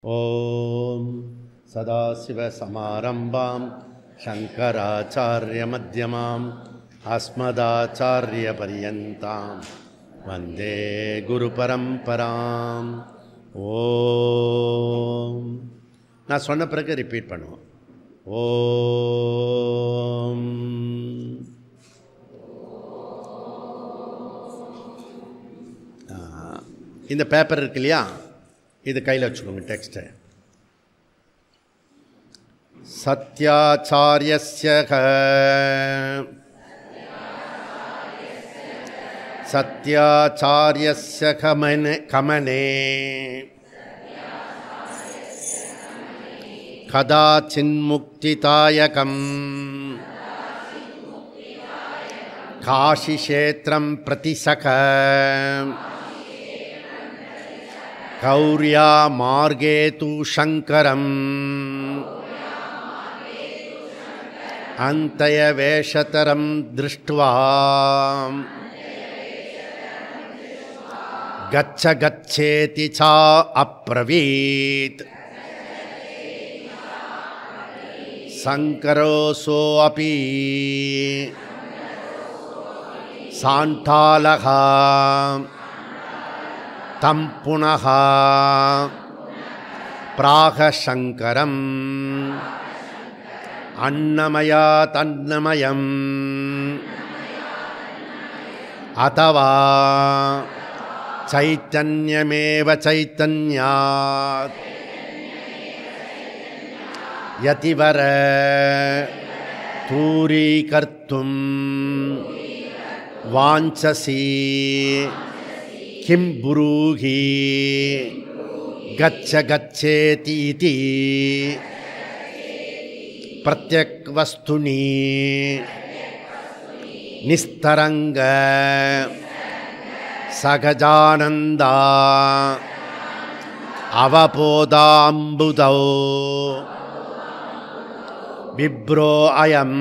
ஓம் சதாசிவசமாரம்பாம் சங்கராச்சார்யமத்யமாம் அஸ்மதாச்சார்யபர்யந்தாம் வந்தே குருபரம்பராம். ஓம். நான் சொன்ன பிறகு ரிப்பீட் பண்ணுவோம். ஓம். இந்த பேப்பர் இருக்கு இல்லையா, இது கையில் வச்சுக்கோங்க. டெக்ஸ்ட்டு சத்யாச்சார்யஸ்ய கமனே கதாசின்முக்திதாயகம் காஷிஷேத்ரம் பிரதிசக கௌர்யா மார்கே து சங்கரம் அந்தயவேஷதரம் திருஷ்ட்வா கச்ச கச்சேதி சா அப்ரவீத் சங்கரோசோ அபி சாண்டாலகா தம் புனः பிராகசங்கரம் அன்னமயாதன்னமயம் அதவா சைத்தன்யமேவ சைத்தன்யாத் யதிவர தூரீகர்த்தும் வாஞ்சசி கிம் புரூஹி கச்ச கச்சேதி இதி பிரத்யக் வஸ்துனி நிஸ்தரங்க சகஜானந்தா அவபோதாம்புதௌ விப்ரோ அயம்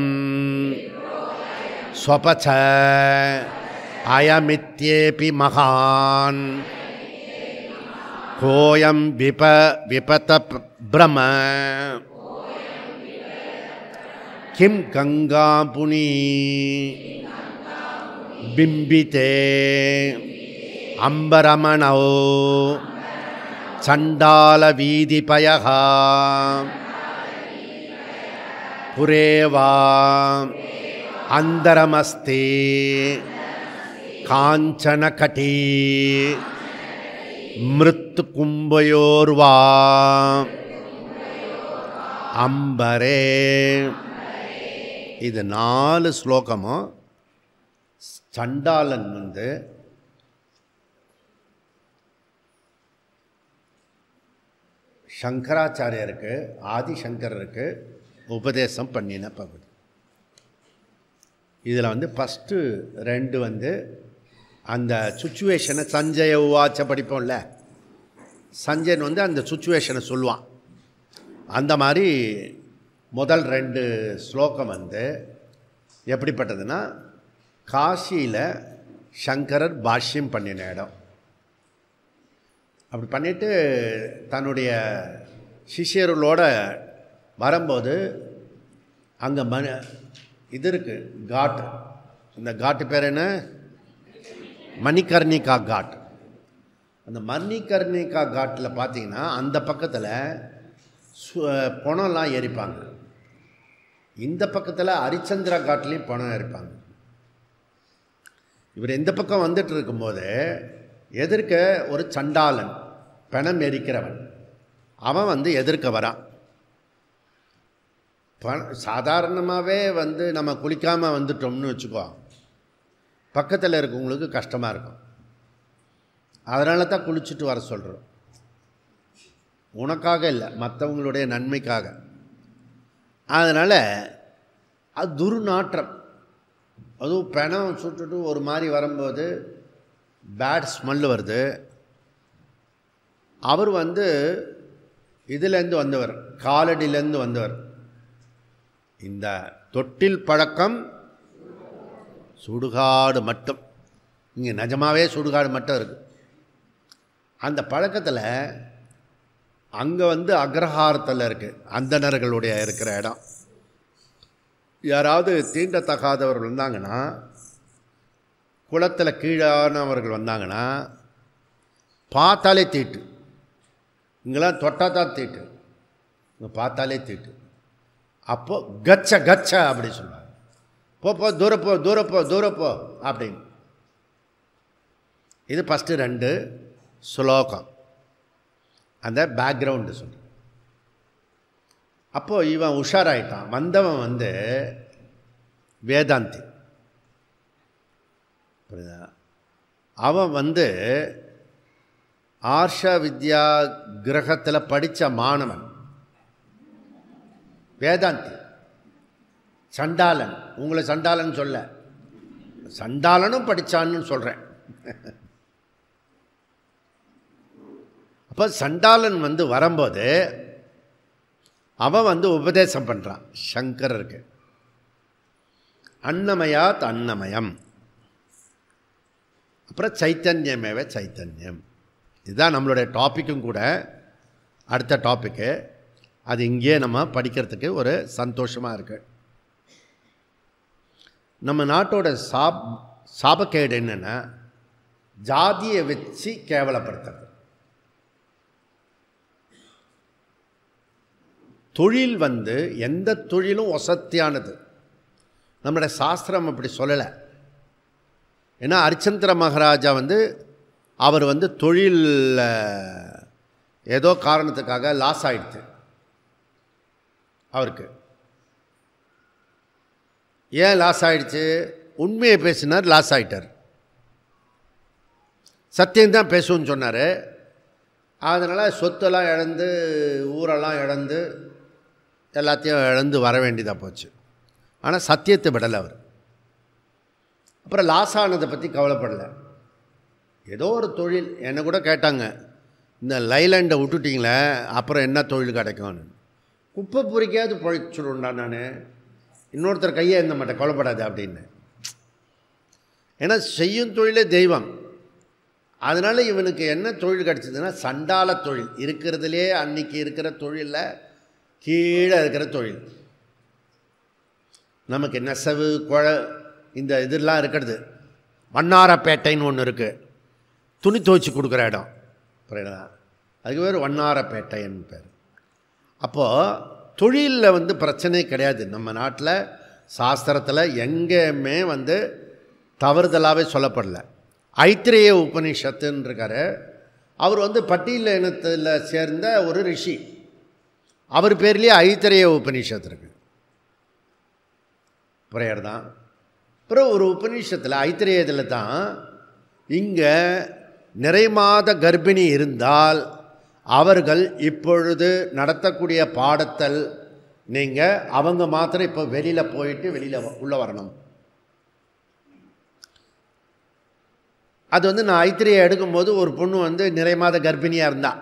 ஸ்வபச அயமித்யேபி மகான் கோயம் விபத பிரம கிம் கங்கா புனி பிம்பிதே அம்பரமணோ சண்டால வீதிபயः புரேவா அந்தரமஸ்தி காஞ்சனகட்டி மிருத் கும்பயோர்வா அம்பரே. இது 4 ஸ்லோகமும் சண்டாளன் சங்கராச்சாரியருக்கு ஆதிசங்கருக்கு உபதேசம் பண்ணின பகுதி. இதில் ஃபஸ்ட்டு 2 அந்த சுச்சுவேஷனை சஞ்சய உவாச்ச படிப்போம்ல, சஞ்சயன் அந்த சுச்சுவேஷனை சொல்லுவான். அந்த மாதிரி முதல் 2 ஸ்லோகம் எப்படிப்பட்டதுன்னா, காசியில் சங்கரர் பாஷ்யம் பண்ணின இடம். அப்படி பண்ணிவிட்டு தன்னுடைய சிஷ்யர்களோட வரும்போது அங்கே இது இருக்குது, காட். இந்த காட்டு பேர் என்ன? மணிகர்ணிகா காட். அந்த மணிகர்ணிகா காட்டில் பார்த்தீங்கன்னா அந்த பக்கத்தில் பணம்லாம் எரிப்பாங்க, இந்த பக்கத்தில் ஹரிச்சந்திரா காட்லேயும் பணம் எரிப்பாங்க. இவர் இந்த பக்கம் வந்துட்டு இருக்கும்போது எதிர்க்க ஒரு சண்டாளன், பணம் எரிக்கிறவன், அவன் எதிர்க்க வரான். சாதாரணமாகவே நம்ம குளிக்காமல் வந்துட்டோம்னு வச்சுக்கோ, பக்கத்தில் இருக்கவங்களுக்கு கஷ்டமாக இருக்கும். அதனால தான் குளிச்சுட்டு வர சொல்கிறோம். உனக்காக இல்லை, மற்றவங்களுடைய நன்மைக்காக. அதனால் அது துர்நாற்றம். அதுவும் பணம் சுட்டுட்டு ஒரு மாதிரி வரும்போது பேட் ஸ்மெல்லு வருது. அவர் இதிலேருந்து வந்தவர், காலடியிலேருந்து வந்தவர். இந்த தொட்டில் பழக்கம் சுடுகாடு மட்டும், இங்கே நிஜமாகவே சுடுகாடு மட்டும் இருக்குது. அந்த பழக்கத்தில் அங்கே வந்து அக்ரஹாரத்தில் இருக்குது, அந்தணர்களுடைய இருக்கிற இடம். யாராவது தீண்டத்தகாதவர்கள் வந்தாங்கன்னா, குளத்தில் கீழானவர்கள் வந்தாங்கன்னா பார்த்தாலே தீட்டு. இங்கெல்லாம் தொட்டா தான் தீட்டு, இங்கே பார்த்தாலே தீட்டு. அப்போது கச்ச கச்ச அப்படி சொல்லுவாங்க, போ தூரப்போ தூரப்போ தூரப்போ அப்படின்னு. இது ஃபஸ்ட்டு 2 ஸ்லோகம், அந்த பேக்ரவுண்டு சொல்லு. அப்போது இவன் உஷாராயிட்டான். வந்தவன் வந்து வேதாந்தி. புரியுதா? அவன் வந்து ஆர்ஷ வித்யா கிரகத்தில் படித்த மாணவன், வேதாந்தி. சண்டாளன், உங்களை சண்டாளன் சொல்ல, சண்டாளனும் படித்தான்னு சொல்கிறேன். அப்போ சண்டாளன் வந்து வரும்போது அவன் வந்து உபதேசம் பண்ணுறான் சங்கரருக்கு. அன்னமயாத் அன்னமயம், அப்புறம் சைத்தன்யமேவ சைத்தன்யம். இதுதான் நம்மளுடைய டாப்பிக்கும் கூட, அடுத்த டாப்பிக்கு. அது இங்கே நம்ம படிக்கிறதுக்கு ஒரு சந்தோஷமாக இருக்குது. நம்ம நாட்டோட சாபக்கேடு என்னென்னா, ஜாதியை வச்சு கேவலப்படுத்துறது. தொழில் வந்து எந்த தொழிலும் வசத்தியானது. நம்மளுடைய சாஸ்திரம் அப்படி சொல்லலை. ஏன்னா அரிச்சந்திர மகாராஜா வந்து அவர் வந்து தொழிலில் ஏதோ காரணத்துக்காக லாஸ் ஆகிடுச்சு அவருக்கு. ஏன் லாஸ் ஆகிடுச்சு? உண்மையை பேசினார், லாஸ் ஆகிட்டார். சத்தியம்தான் பேசுவோன்னு சொன்னார். அதனால் சொத்தெல்லாம் இழந்து, ஊரெல்லாம் இழந்து, எல்லாத்தையும் இழந்து வர வேண்டியதாக போச்சு. ஆனால் சத்தியத்தை விடலை அவர். அப்புறம் லாஸ் ஆனதை பற்றி கவலைப்படலை. ஏதோ ஒரு தொழில். என்னை கூட கேட்டாங்க, இந்த லைலாண்டை விட்டுட்டிங்களே அப்புறம் என்ன தொழில் கிடைக்கும்னு. குப்பை பொறிக்காது பொழைச்சுடுண்டா நான், இன்னொருத்தர் கையை இருந்த மாட்டேன், கவலைப்படாது அப்படின்னு. ஏன்னா செய்யும் தொழிலே தெய்வம். அதனால் இவனுக்கு என்ன தொழில் கிடச்சிதுன்னா, சண்டால தொழில். இருக்கிறதுலே அன்றைக்கி இருக்கிற தொழிலில் கீழே இருக்கிற தொழில். நமக்கு நெசவு இந்த இதெல்லாம் இருக்கிறது. வண்ணாரப்பேட்டைன்னு ஒன்று இருக்குது, துணி துவைச்சி கொடுக்குற இடம். புரியுதா? அதுக்கு பேர் வண்ணாரப்பேட்டைன்னு பேர். அப்போது தொழிலில் வந்து பிரச்சனை கிடையாது. நம்ம நாட்டில் சாஸ்திரத்தில் எங்கேயுமே வந்து தவறுதலாகவே சொல்லப்படலை. ஐத்திரேய உபனிஷத்துன்னு இருக்கார். அவர் வந்து பட்டியல் இனத்தில் சேர்ந்த ஒரு ரிஷி. அவர் பேர்லேயே ஐத்திரேய உபனிஷத்து இருக்குது. புரியுறதா? அப்புறம் ஒரு உபநிஷத்தில் ஐத்திரேயத்தில் தான், இங்கே நிறைமாத கர்ப்பிணி இருந்தால் அவர்கள் இப்பொழுது நடத்தக்கூடிய பாடத்தல் நீங்கள் அவங்க மாத்திரம் இப்போ வெளியில் போயிட்டு வெளியில் உள்ளே வரணும். அது வந்து நான் ஐத்திரையை எடுக்கும்போது ஒரு பொண்ணு வந்து நிறைமாத கர்ப்பிணியாக இருந்தாள்.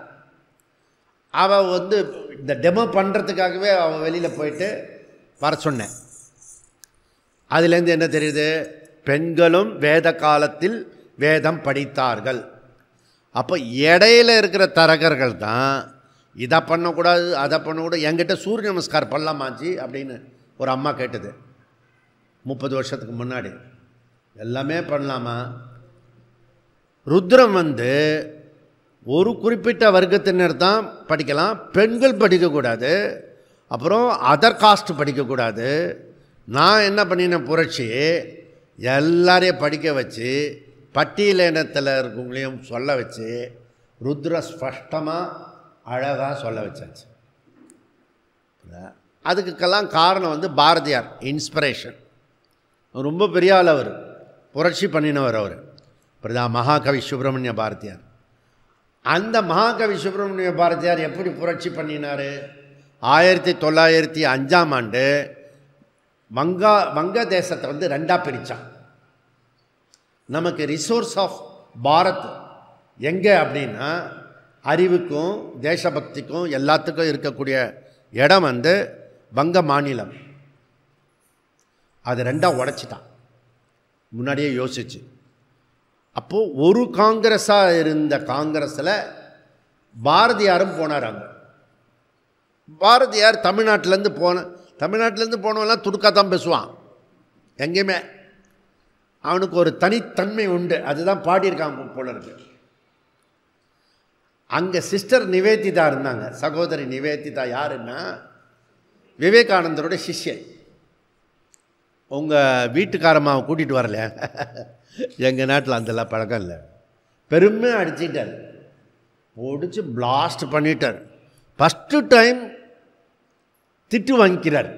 அவள் வந்து இந்த டெமோ பண்ணுறதுக்காகவே அவள் வெளியில் போயிட்டு வர சொன்னேன். அதுலேருந்து என்ன தெரியுது? பெண்களும் வேத காலத்தில் வேதம் படித்தார்கள். அப்போ இடையில இருக்கிற தரகர்கள் தான் இதை பண்ணக்கூடாது அதை பண்ணக்கூடாது. என்கிட்ட சூரிய நமஸ்கார் பண்ணலாமாச்சு அப்படின்னு ஒரு அம்மா கேட்டது 30 வருஷத்துக்கு முன்னாடி. எல்லாமே பண்ணலாமா? ருத்ரம் வந்து ஒரு குறிப்பிட்ட வர்க்கத்தினர் தான் படிக்கலாம், பெண்கள் படிக்கக்கூடாது, அப்புறம் அதர் காஸ்ட் படிக்கக்கூடாது. நான் என்ன பண்ணினேன், புரட்சி எல்லாரையும் படிக்க வச்சு பட்டியல் இனத்தில் இருக்கவங்களையும் சொல்ல வச்சு ருத்ர ஸ்பஷ்டமாக அழகாக சொல்ல வச்சாச்சு. அதுக்கெல்லாம் காரணம் வந்து பாரதியார் இன்ஸ்பிரேஷன். ரொம்ப பெரிய ஆள் அவர், புரட்சி பண்ணினவர் அவர். இப்படிதான் மகாகவி சுப்பிரமணிய பாரதியார். அந்த மகாகவி சுப்பிரமணிய பாரதியார் எப்படி புரட்சி பண்ணினார்? 1905ஆம் ஆண்டு வங்க தேசத்தை வந்து 2ஆக பிரித்தான். நமக்கு ரிசோர்ஸ் ஆஃப் பாரத் எங்கே அப்படின்னா, அறிவுக்கும் தேசபக்திக்கும் எல்லாத்துக்கும் இருக்கக்கூடிய இடம் வந்து வங்க மாநிலம். அது 2ஆக உடைச்சிட்டான் முன்னாடியே யோசிச்சு. அப்போது ஒரு காங்கிரஸாக இருந்த காங்கிரஸில் பாரதியாரும் போனார். அங்கே பாரதியார் தமிழ்நாட்டிலேருந்து போனவெல்லாம் துடுக்காக தான் பேசுவான் எங்கேயுமே. அவனுக்கு ஒரு தனித்தன்மை உண்டு, அதுதான் பாடியிருக்காங்க போல இருக்கு. அங்கே சிஸ்டர் நிவேதிதா இருந்தாங்க. சகோதரி நிவேதிதா யாருன்னா விவேகானந்தரோட சிஷ்யை. உங்கள் வீட்டுக்காரம்மாவை கூட்டிகிட்டு வரல, எங்கள் நாட்டில் அந்தெல்லாம் பழக்கம் இல்லை. பெருமை அடிச்சிட்டார், பிடிச்சி பிளாஸ்ட் பண்ணிட்டார். ஃபஸ்ட்டு டைம் திட்டு வாங்கிக்கிறார்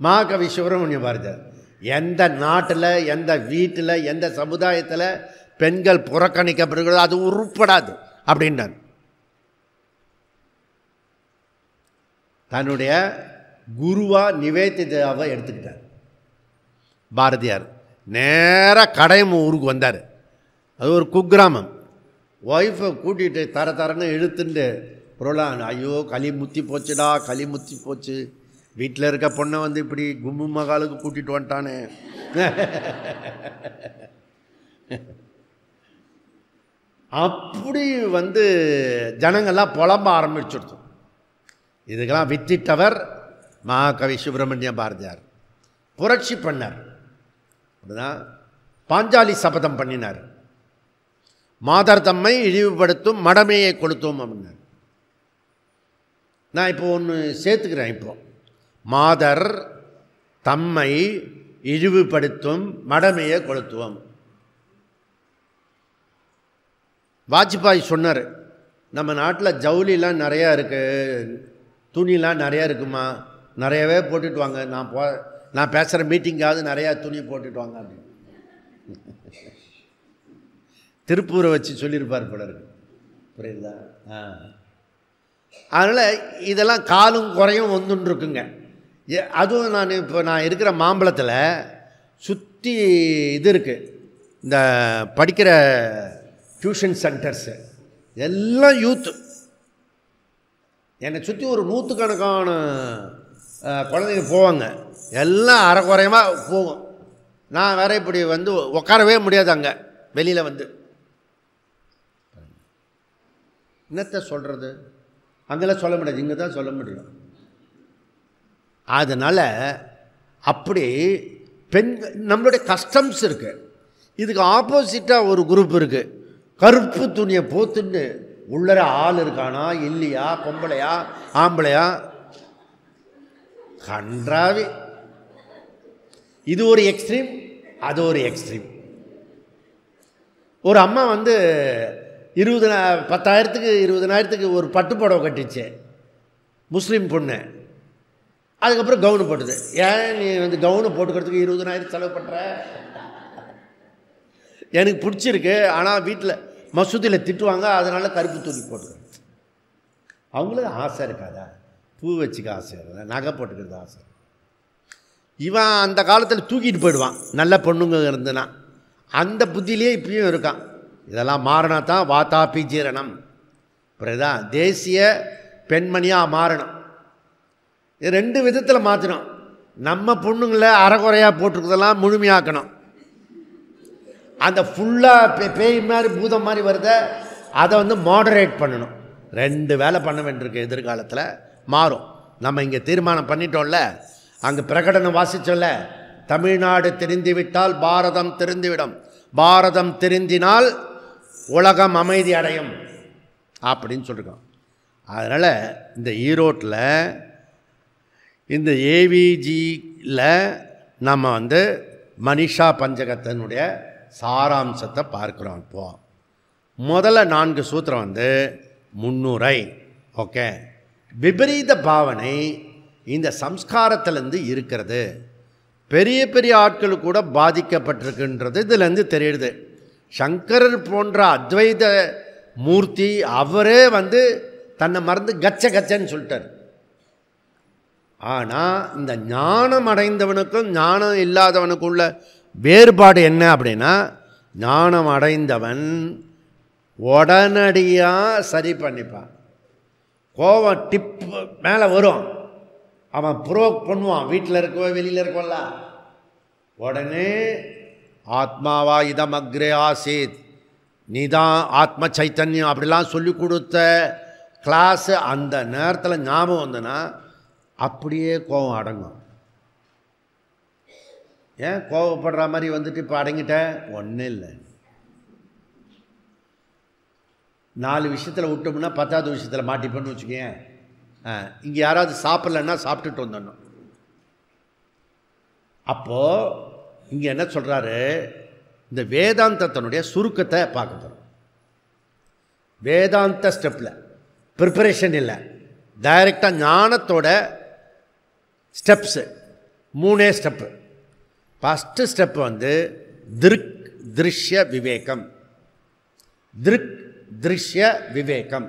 மகாகவி சுப்பிரமணிய பாரதியார். எந்த நாட்டில், எந்த வீட்டில், எந்த சமுதாயத்தில் பெண்கள் புறக்கணிக்கப்படுகிறதோ அது உருப்படாது அப்படின்றார். தன்னுடைய குருவாக நிவேதிதாவை எடுத்துக்கிட்டார் பாரதியார். நேராக கடையம் ஊருக்கு வந்தார். அது ஒரு குக்கிராமம். ஒய்ஃபை கூட்டிகிட்டு தரன்னு இழுத்துட்டு பொருளான், ஐயோ களி முத்தி போச்சுடா, களி முத்தி போச்சு, வீட்டில் இருக்க பொண்ணை வந்து இப்படி கும்மு மகாலுக்கு கூட்டிகிட்டு வந்துட்டானே. அப்படி வந்து ஜனங்கள்லாம் புலம்ப ஆரம்பிச்சுடுச்சு. இதுக்கெல்லாம் வித்திட்டவர் மகாகவி சுப்பிரமணிய பாரதியார். புரட்சி பண்ணார். அப்படிதான் பாஞ்சாலி சபதம் பண்ணினார். மாதர் தம்மை இழிவுபடுத்தும் மடமையை கொளுத்தும் அப்படின்னார். நான் இப்போ ஒன்று சேர்த்துக்கிறேன். இப்போ மாதர் தம்மை இழிவுபடுத்தும் மடமையை கொளுத்துவோம். வாஜ்பாய் சொன்னார், நம்ம நாட்டில் ஜவுளிலாம் நிறையா இருக்குது, துணிலாம் நிறையா இருக்குமா, நிறையவே போட்டுட்டு வாங்க, நான் பேசுகிற மீட்டிங்காவது நிறையா துணி போட்டுட்டு வாங்க அப்படின்னு திருப்பூரை வச்சு சொல்லியிருப்பார் போல இருக்கு. புரியுதா? அதனால் இதெல்லாம் காலும் குறையும் வந்துன்னு இருக்குங்க. அதுவும் நான் இருக்கிற மாம்பழத்தில் சுற்றி இது இருக்குது, இந்த படிக்கிற டியூஷன் சென்டர்ஸு எல்லாம் யூத்து. என்னை சுற்றி ஒரு 100கணக்கான குழந்தைங்க போவாங்க. எல்லாம் அரைக்குறையமாக போகும். நான் வேற இப்படி வந்து உட்காரவே முடியாது அங்கே வெளியில் வந்து. என்னத்தை சொல்கிறது, அங்கெல்லாம் சொல்ல முடியாது, இங்கே தான் சொல்ல முடியும். அதனால் அப்படி பெண்கள் நம்மளுடைய கஸ்டம்ஸ் இருக்குது. இதுக்கு ஆப்போசிட்டாக ஒரு குரூப் இருக்குது. கருப்பு துணியை போத்துன்னு உள்ளர ஆள் இருக்கானா இல்லையா, பொம்பளையா ஆம்பளையா, கன்றாவி. இது ஒரு எக்ஸ்ட்ரீம், அது ஒரு எக்ஸ்ட்ரீம். ஒரு அம்மா வந்து 10,000க்கு 20,000க்கு ஒரு பட்டு புடவை கட்டிச்சு, முஸ்லீம் பொண்ணு. அதுக்கப்புறம் கவுனு போட்டுது. ஏன் நீ வந்து கவுனு போட்டுக்கிறதுக்கு 20,000 செலவு பண்ணுற? எனக்கு பிடிச்சிருக்கு, ஆனால் வீட்டில் மசூதியில் திட்டுவாங்க, அதனால் கருப்பு துணி போட்டுக்கிறேன். அவங்களுக்கு ஆசை இருக்காதா? பூ வச்சுக்க ஆசை இருக்காதா? நகை போட்டுக்கிறது ஆசை. இவன் அந்த காலத்தில் தூக்கிட்டு போயிடுவான் நல்ல பொண்ணுங்க இருந்துன்னா. அந்த புத்தியிலே இப்பயும் இருக்கான். இதெல்லாம் மாறினா தான் வாதாபி ஜீரணம். புரியுதா? தேசிய பெண்மணியாக மாறணும். இது 2 விதத்தில் மாற்றணும். நம்ம பொண்ணுங்களை அரைக்குறையாக போட்டுருக்கிறதெல்லாம் முழுமையாக்கணும். அந்த ஃபுல்லாக பேய் மாதிரி பூதம் மாதிரி வருத அதை வந்து மாடரேட் பண்ணணும். 2 வேலை பண்ண வேண்டியிருக்கு. எதிர்காலத்தில் மாறும். நம்ம இங்கே தீர்மானம் பண்ணிட்டோம்ல, அங்கே பிரகடனம் வாசித்தோம்ல, தமிழ்நாடு தெரிந்துவிட்டால் பாரதம் தெரிந்துவிடும், பாரதம் தெரிந்தினால் உலகம் அமைதி அடையும் அப்படின்னு சொல்லியிருக்கோம். அதனால் இந்த ஈரோட்டில் இந்த ஏவிஜியில் நம்ம வந்து மனிஷா பஞ்சகத்தினுடைய சாராம்சத்தை பார்க்குறோம். இப்போது முதல்ல 4 சூத்திரம் வந்து முன்னுரை. ஓகே, விபரீத பாவனை இந்த சம்ஸ்காரத்திலேருந்து இருக்கிறது. பெரிய பெரிய ஆட்கள் கூட பாதிக்கப்பட்டிருக்குன்றது இதிலேருந்து தெரியுது. சங்கரர் போன்ற அத்வைத மூர்த்தி அவரே வந்து தன்னை மறந்து கச்சன்னு சொல்லிட்டார். ஆனால் இந்த ஞானம் அடைந்தவனுக்கும் ஞானம் இல்லாதவனுக்கும் உள்ள வேறுபாடு என்ன அப்படின்னா, ஞானம் அடைந்தவன் உடனடியாக சரி பண்ணிப்பான். கோவம் டிப் மேலே வரும், அவன் ப்ரோக் பண்ணுவான். வீட்டில் இருக்கோ வெளியில் இருக்கோல்ல, உடனே ஆத்மாவா இதம் அக்ரே ஆசீத், நீதான் ஆத்ம சைத்தன்யம் அப்படிலாம் சொல்லி கொடுத்த கிளாஸு அந்த நேரத்தில் ஞாபகம் வந்ததுன்னா அப்படியே கோபம் அடங்கும். ஏன் கோபப்படுற மாதிரி வந்துட்டு இப்போ அடங்கிட்டேன்? ஒன்றும் இல்லை. 4 விஷயத்தில் விட்டோம்னா 10வது விஷயத்தில் மாட்டிப்போன்னு வச்சுக்கேன். இங்கே யாராவது சாப்பிட்லன்னா சாப்பிட்டுட்டு வந்துடணும். அப்போது இங்கே என்ன சொல்கிறாரு, இந்த வேதாந்தத்தினுடைய சுருக்கத்தை பார்க்க போகிறோம். வேதாந்த ஸ்டெப்பில் ப்ரிப்பரேஷன் இல்லை, டைரெக்டாக ஞானத்தோட ஸ்டெப்ஸு 3 ஸ்டெப்பு. ஃபஸ்ட்டு ஸ்டெப் வந்து திருக் திருஷ்ய விவேகம். திருக் திருஷ்ய விவேகம்.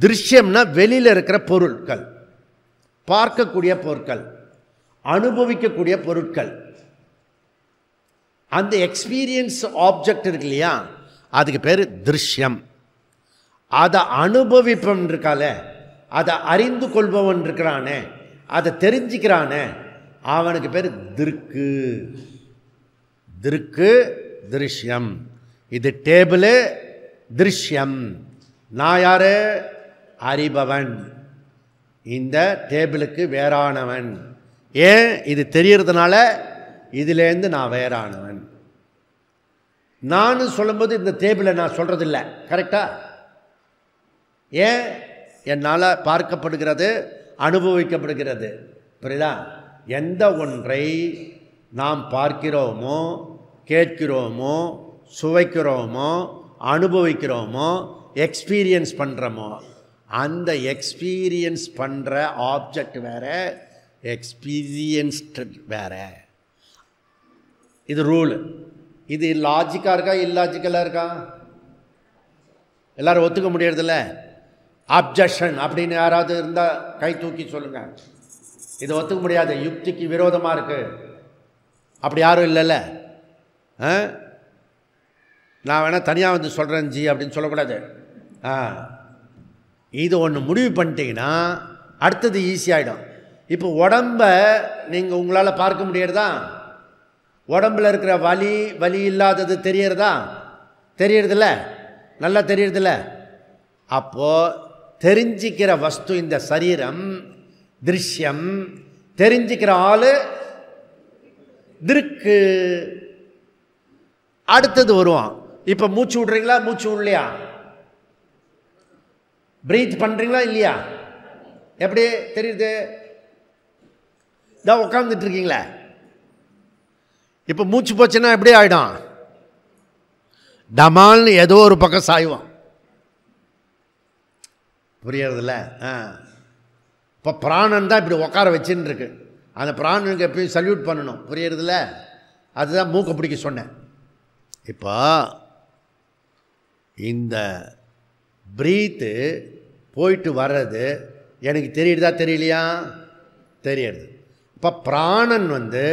திருஷ்யம்னா வெளியில் இருக்கிற பொருட்கள், பார்க்கக்கூடிய பொருட்கள், அனுபவிக்கக்கூடிய பொருட்கள். அந்த எக்ஸ்பீரியன்ஸ் ஆப்ஜெக்ட் இருக்கு இல்லையா, அதுக்கு பேர் திருஷ்யம். அதை அனுபவிப்பவன் இருக்கால, அதை அறிந்து கொள்பவன் இருக்கிறானே, அதை தெரிஞ்சுக்கிறானே, அவனுக்கு பேர் திருக்கு. திருக்கு திருஷ்யம். இது டேபிளு திருஷ்யம். நான் யாரு? அறிபவன். இந்த டேபிளுக்கு வேறானவன். ஏன்? இது தெரியறதுனால இதிலேருந்து நான் வேறானவன். நான் சொல்லும்போது இந்த டேபிளை நான் சொல்கிறதில்லை, கரெக்டா? ஏன்? என்னால் பார்க்கப்படுகிறது, அனுபவிக்கப்படுகிறது. புரியுதா? எந்த ஒன்றை நாம் பார்க்கிறோமோ, கேட்கிறோமோ, சுவைக்கிறோமோ, அனுபவிக்கிறோமோ, எக்ஸ்பீரியன்ஸ் பண்ணுறோமோ, அந்த எக்ஸ்பீரியன்ஸ் பண்ணுற ஆப்ஜெக்ட் வேறு, எக்ஸ்பீரியன்ஸ்டு வேறு. இது ரூல். இது லாஜிக்காக இருக்கா இல்லாஜிக்கலாக இருக்கா? எல்லோரும் ஒத்துக்க முடியறதில்ல. அப்ஜெக்ஷன் அப்படின்னு யாராவது இருந்தால் கை தூக்கி சொல்லுங்கள். இது ஒத்துக்க முடியாது, யுக்திக்கு விரோதமாக இருக்குது. அப்படி யாரும் இல்லைல்ல. நான் வேணால் தனியாக வந்து சொல்கிறேன் ஜி அப்படின்னு சொல்லக்கூடாது. இது ஒன்று முடிவு பண்ணிட்டீங்கன்னா அடுத்தது ஈஸியாகிடும். இப்போ உடம்பை நீங்கள் உங்களால் பார்க்க முடியறதா? உடம்பில் இருக்கிற வலி இல்லாதது தெரியறதா? தெரியறதில்ல, நல்லா தெரியறதில்ல. அப்போது தெரிஞ்சிக்கிற வஸ்து இந்த சரீரம், திருஷ்யம். தெரிஞ்சிக்கிற ஆள் திருக்கு. அடுத்தது வருவான். இப்போ மூச்சு விட்றீங்களா, மூச்சு விடலையா? பிரீத் பண்ணுறீங்களா இல்லையா? எப்படி தெரியுது? இதான் உட்காந்துட்டு இருக்கீங்களே. இப்போ மூச்சு போச்சுன்னா எப்படி ஆகிடும்? டமால்னு ஏதோ ஒரு பக்கம் சாய்வான். புரியறதில்ல? இப்போ பிராணன் தான் இப்படி உட்கார வச்சுன்னு இருக்கு. அந்த பிராணனுக்கு எப்பயும் சல்யூட் பண்ணணும். புரியறதில்ல? அதுதான் மூக்கை பிடிக்க சொன்னேன். இப்போ இந்த பிரீத்து போயிட்டு வர்றது எனக்கு தெரியுதா தெரியலையா? தெரியுது. இப்போ பிராணன் வந்து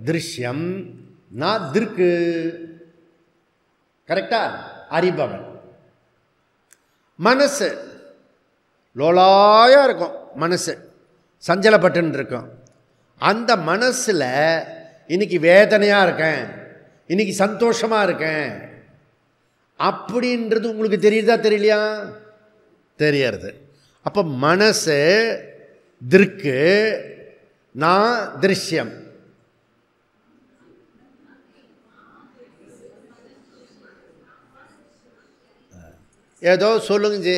திருஷ்யம், நான் திருக்கு. கரெக்டா? அறிபவன். மனசு லோலாயாக இருக்கும், மனசு சஞ்சலப்பட்டுன்னு இருக்கும். அந்த மனசில் இன்னைக்கு வேதனையாக இருக்கேன், இன்னைக்கு சந்தோஷமாக இருக்கேன் அப்படின்றது உங்களுக்கு தெரியுதா தெரியலையா? தெரியறது. அப்போ மனசு திருக்கு, நான் திருஷ்யம். ஏதோ சொல்லுங்க ஜி.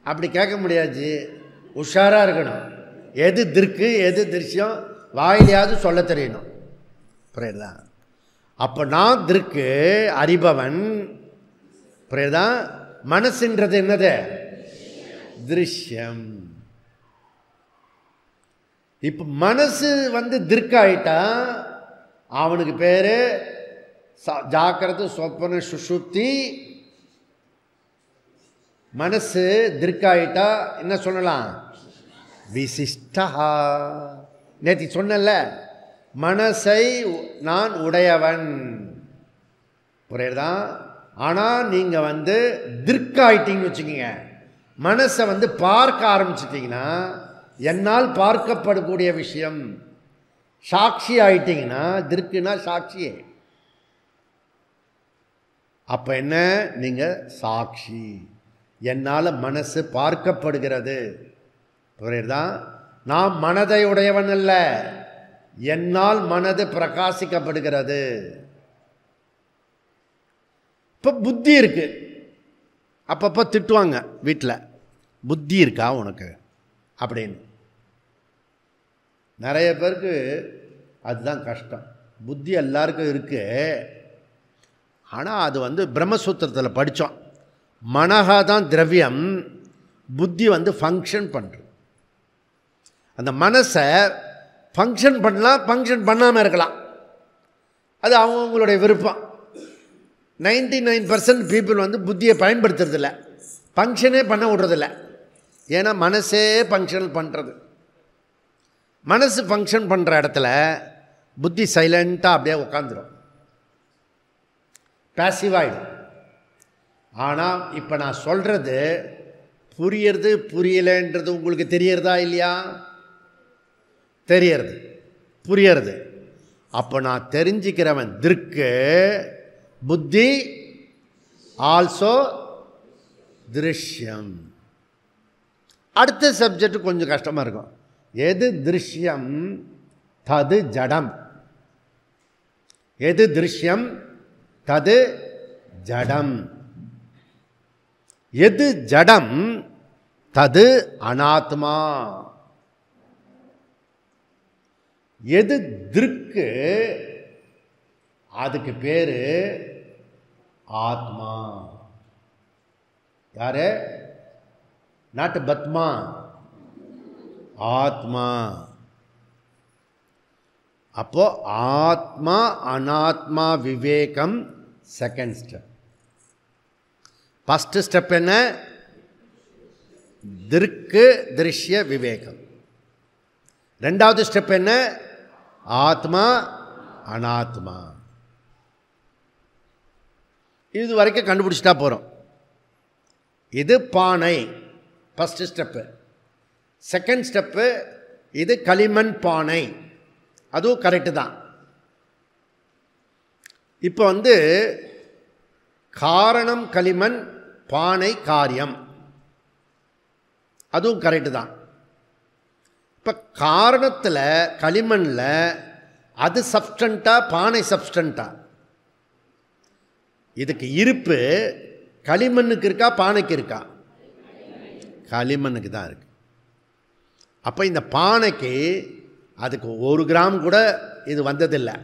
அப்படி கேட்க முடியாது. உஷாராக இருக்கணும். எது திருக்கு எது திருஷ்யம் வாயிலையாவது சொல்ல தெரியணும். புரியுதா? அப்போ நான் திருக்கு, அறிபவன். புரியுதா? மனசுன்றது என்னது? திருஷ்யம். இப்போ மனசு வந்து திருக்காயிட்டா அவனுக்கு பேர் ஜாக்கிரதை, சொப்பன, சுஷுப்தி. மனசு திருக்காயிட்டா என்ன சொல்லலாம்? விசிஷ்டா. நேற்று சொன்னல, மனசை நான் உடையவன். புரியுதா? ஆனால் நீங்கள் வந்து திருக்காயிட்டீங்கன்னு வச்சுக்கோங்க, மனசை வந்து பார்க்க ஆரம்பிச்சிட்டிங்கன்னா, என்னால் பார்க்கப்படக்கூடிய விஷயம் சாட்சி ஆயிட்டிங்கன்னா, திருக்குன்னா சாட்சியே. அப்போ என்ன? நீங்கள் சாட்சி. என்னால் மனசு பார்க்கப்படுகிறது. புரியுதா? நான் மனதை உடையவன் அல்ல, என்னால் மனது பிரகாசிக்கப்படுகிறது. இப்போ புத்தி இருக்கு. அப்பப்போ திட்டுவாங்க வீட்டில், புத்தி இருக்கா உனக்கு அப்படின்னு. நிறைய பேருக்கு அதுதான் கஷ்டம். புத்தி எல்லாருக்கும் இருக்கு. ஆனால் அது பிரம்மசூத்திரத்தில் படித்தோம். மனஹா தான் திரவியம், புத்தி ஃபங்க்ஷன் பண்ணுறது. அந்த மனசை ஃபங்க்ஷன் பண்ணலாம், ஃபங்க்ஷன் பண்ணாமல் இருக்கலாம். அது அவங்களுடைய விருப்பம். 99% பீப்புள் புத்தியை பயன்படுத்துறதில்ல, ஃபங்க்ஷனே பண்ண விடுறதில்ல. ஏன்னா மனசே ஃபங்க்ஷன் பண்ணுறது. மனசு ஃபங்க்ஷன் பண்ணுற இடத்துல புத்தி சைலண்ட்டாக அப்படியே உட்காந்துரும், பேசிவாயிடும். ஆனால் இப்போ நான் சொல்கிறது புரியறது புரியலைன்றது உங்களுக்கு தெரியறதா இல்லையா? தெரியறது, புரியறது. அப்போ நான் தெரிஞ்சுக்கிறவன் திருக்கு, புத்தி ஆல்சோ திருஷ்யம். அடுத்த சப்ஜெக்ட் கொஞ்சம் கஷ்டமாக இருக்கும். எது திருஷ்யம் தது ஜடம், எது திருஷ்யம் தது ஜடம், எது ஜடம் தது அனாத்மா, எது திருக்கு அதுக்கு பேரு ஆத்மா. யாரு? நாட்டு பத்மா, ஆத்மா. அப்போ ஆத்மா அனாத்மா விவேகம் செகண்ட் ஸ்டெப். ஃபஸ்ட்டு ஸ்டெப் என்ன? திருக்கு திருஷ்ய விவேகம். ரெண்டாவது ஸ்டெப் என்ன? ஆத்மா அனாத்மா. இது வரைக்கும் கண்டுபிடிச்சிட்டா போகிறோம். இது பானை, ஃபஸ்ட்டு ஸ்டெப்பு. செகண்ட் ஸ்டெப்பு இது களிமண் பானை, அதுவும் கரெக்டு தான். இப்போ காரணம் களிமண், பானை காரியம், அதுவும் கரெக்டு தான். இப்போ காரணத்தில் களிமண்ணில் அது சப்ஸ்டண்ட்டா, பானை சப்ஸ்டண்ட்டா? இதுக்கு இருப்பு களிமண்ணுக்கு இருக்கா, பானைக்கு இருக்கா? களிமண்ணுக்கு தான் இருக்கு. அப்போ இந்த பானைக்கு அதுக்கு 1 கிராம் கூட இது வந்ததில்லை.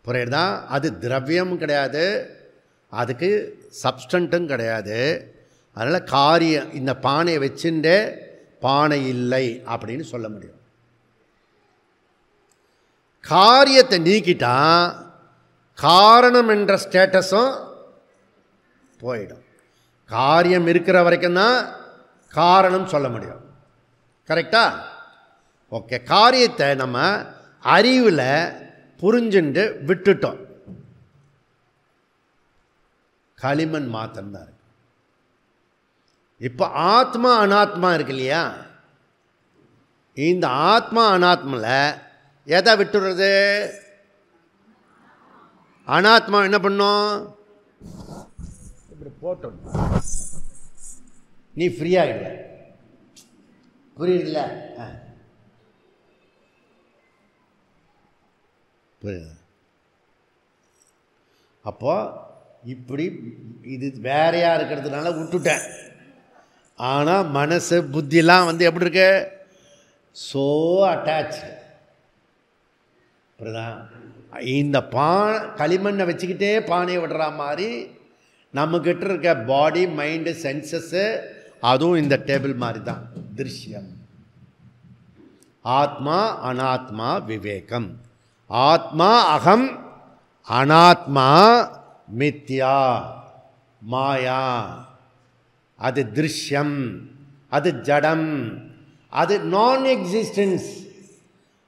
புரியுதா? அது திரவியமும் கிடையாது, அதுக்கு சப்ஸ்டண்ட்டும் கிடையாது. அதனால் காரியம், இந்த பானையை வச்சுட்டே பானை இல்லை அப்படின்னு சொல்ல முடியும். காரியத்தை நீக்கிட்டா காரணம் என்ற ஸ்டேட்டஸும் போயிடும். காரியம் இருக்கிற வரைக்கும் தான் காரணம் சொல்ல முடியும். கரெக்டா? ஓகே. காரியத்தை நம்ம அறிவில் புரிஞ்சுண்டு விட்டுட்டோம். களிமண் மாத்திரம்தான் இருக்கு. இப்போ ஆத்மா அனாத்மா இருக்கு இல்லையா? இந்த ஆத்மா அனாத்மாவில் எதை விட்டுறது? அனாத்மா என்ன பண்ணும்? இப்படி போட்டோம், நீ ஃப்ரீயாகிடுவ. புரியுதுல்ல? புரியுது? அப்போ இப்படி இது வேறையாக இருக்கிறதுனால விட்டுட்டேன். ஆனால் மனசு புத்திலாம் எப்படி இருக்கு? So attach. புரியுதா? இந்த களிமண்ணை வச்சுக்கிட்டே பானையை விடுற மாதிரி நம்மக்கிட்ட இருக்க பாடி, மைண்டு, சென்சஸ்ஸு அதுவும் இந்த டேபிள் மாதிரி தான் திருஷ்யம். ஆத்மா அனாத்மா விவேகம். ஆத்மா அகம், அனாத்மா மித்யா மாயா. அது திருஷ்யம், அது ஜடம், அது நான் எக்ஸிஸ்டன்ஸ்.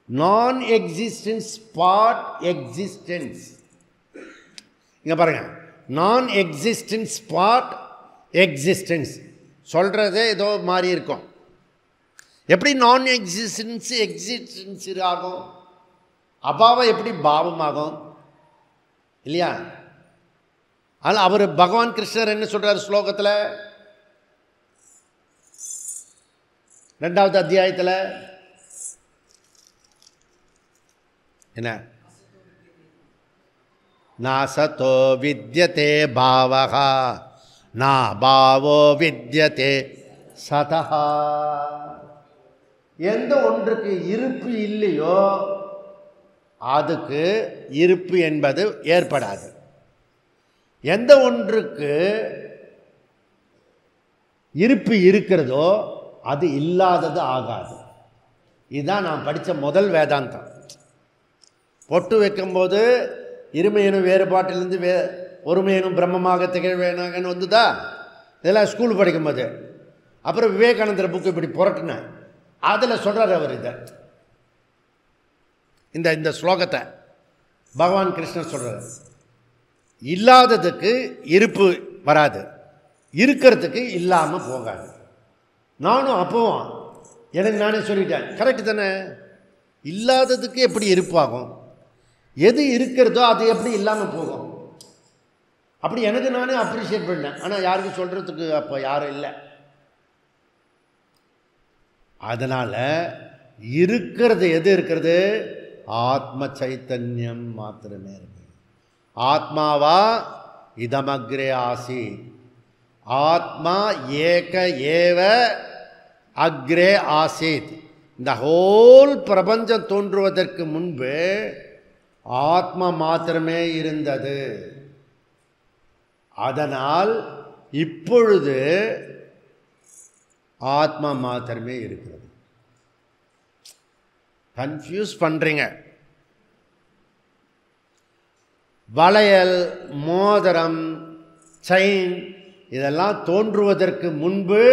நான் எக்ஸிஸ்டன்ஸ் பார்ட் எக்ஸிஸ்டன்ஸ். இங்கே பாருங்க, நான் எக்ஸிஸ்டன்ஸ் பார்ட் எக்ஸிஸ்டன்ஸ் சொல்கிறதே ஏதோ மாதிரி இருக்கும். எப்படி நான் எக்ஸிஸ்டன்ஸ் எக்ஸிஸ்டன்ஸ் ஆகும்? அபாவம் எப்படி பாவமாகும் இல்லையா? ஆனால் அவர் பகவான் கிருஷ்ணர் என்ன சொல்கிறார் ஸ்லோகத்தில், 2வது அத்தியாயத்தில் என்ன, நாசதோ வித்யதே பாவஹா நா பாவோ வித்யதே சதஹா. எந்த ஒன்றுக்கு இருப்பு இல்லையோ அதுக்கு இருப்பு என்பது ஏற்படாது. எந்த ஒன்றுக்கு இருப்பு இருக்கிறதோ அது இல்லாதது ஆகாது. இதுதான் நான் படித்த முதல் வேதாந்தம். பொட்டு வைக்கும்போது இருமையனும் வேறுபாட்டிலிருந்து ஒருமையனும் பிரம்மமாக திகழ்வேனாகன்னு வந்துதா, இதெல்லாம் ஸ்கூல் படிக்கும்போது. அப்புறம் விவேகானந்தர் புக்கு இப்படி புரட்டினேன், அதில் சொல்கிறார் அவர் இதை, இந்த ஸ்லோகத்தை பகவான் கிருஷ்ணர் சொல்கிறார். இல்லாததுக்கு இருப்பு வராது, இருக்கிறதுக்கு இல்லாமல் போகாது. நானும் அப்போவும் எனக்கு நானே சொல்லிட்டேன், கரெக்டு தானே, இல்லாததுக்கு எப்படி இருப்பாகும், எது இருக்கிறதோ அது எப்படி இல்லாமல் போகும். அப்படி எனக்கு நானே அப்ரிஷியேட் பண்ணேன். ஆனால் யாருக்கும் சொல்கிறதுக்கு அப்போ யாரும் இல்லை. அதனால் இருக்கிறது எது இருக்கிறது, ஆத்ம சைத்தன்யம் மாத்திரமே இருக்கு. ஆத்மாவா இதமக்ரே ஆசி, ஆத்மா ஏக ஏவ அக்ரே ஆசித். இந்த ஹோல் பிரபஞ்சம் தோன்றுவதற்கு முன்பு ஆத்மா மாத்திரமே இருந்தது. அதனால் இப்பொழுது ஆத்மா மாத்திரமே இருக்கிறது. கன்ஃபியூஸ் பண்ணுறீங்க. வளையல், மோதிரம், செயின் இதெல்லாம் தோன்றுவதற்கு முன்பு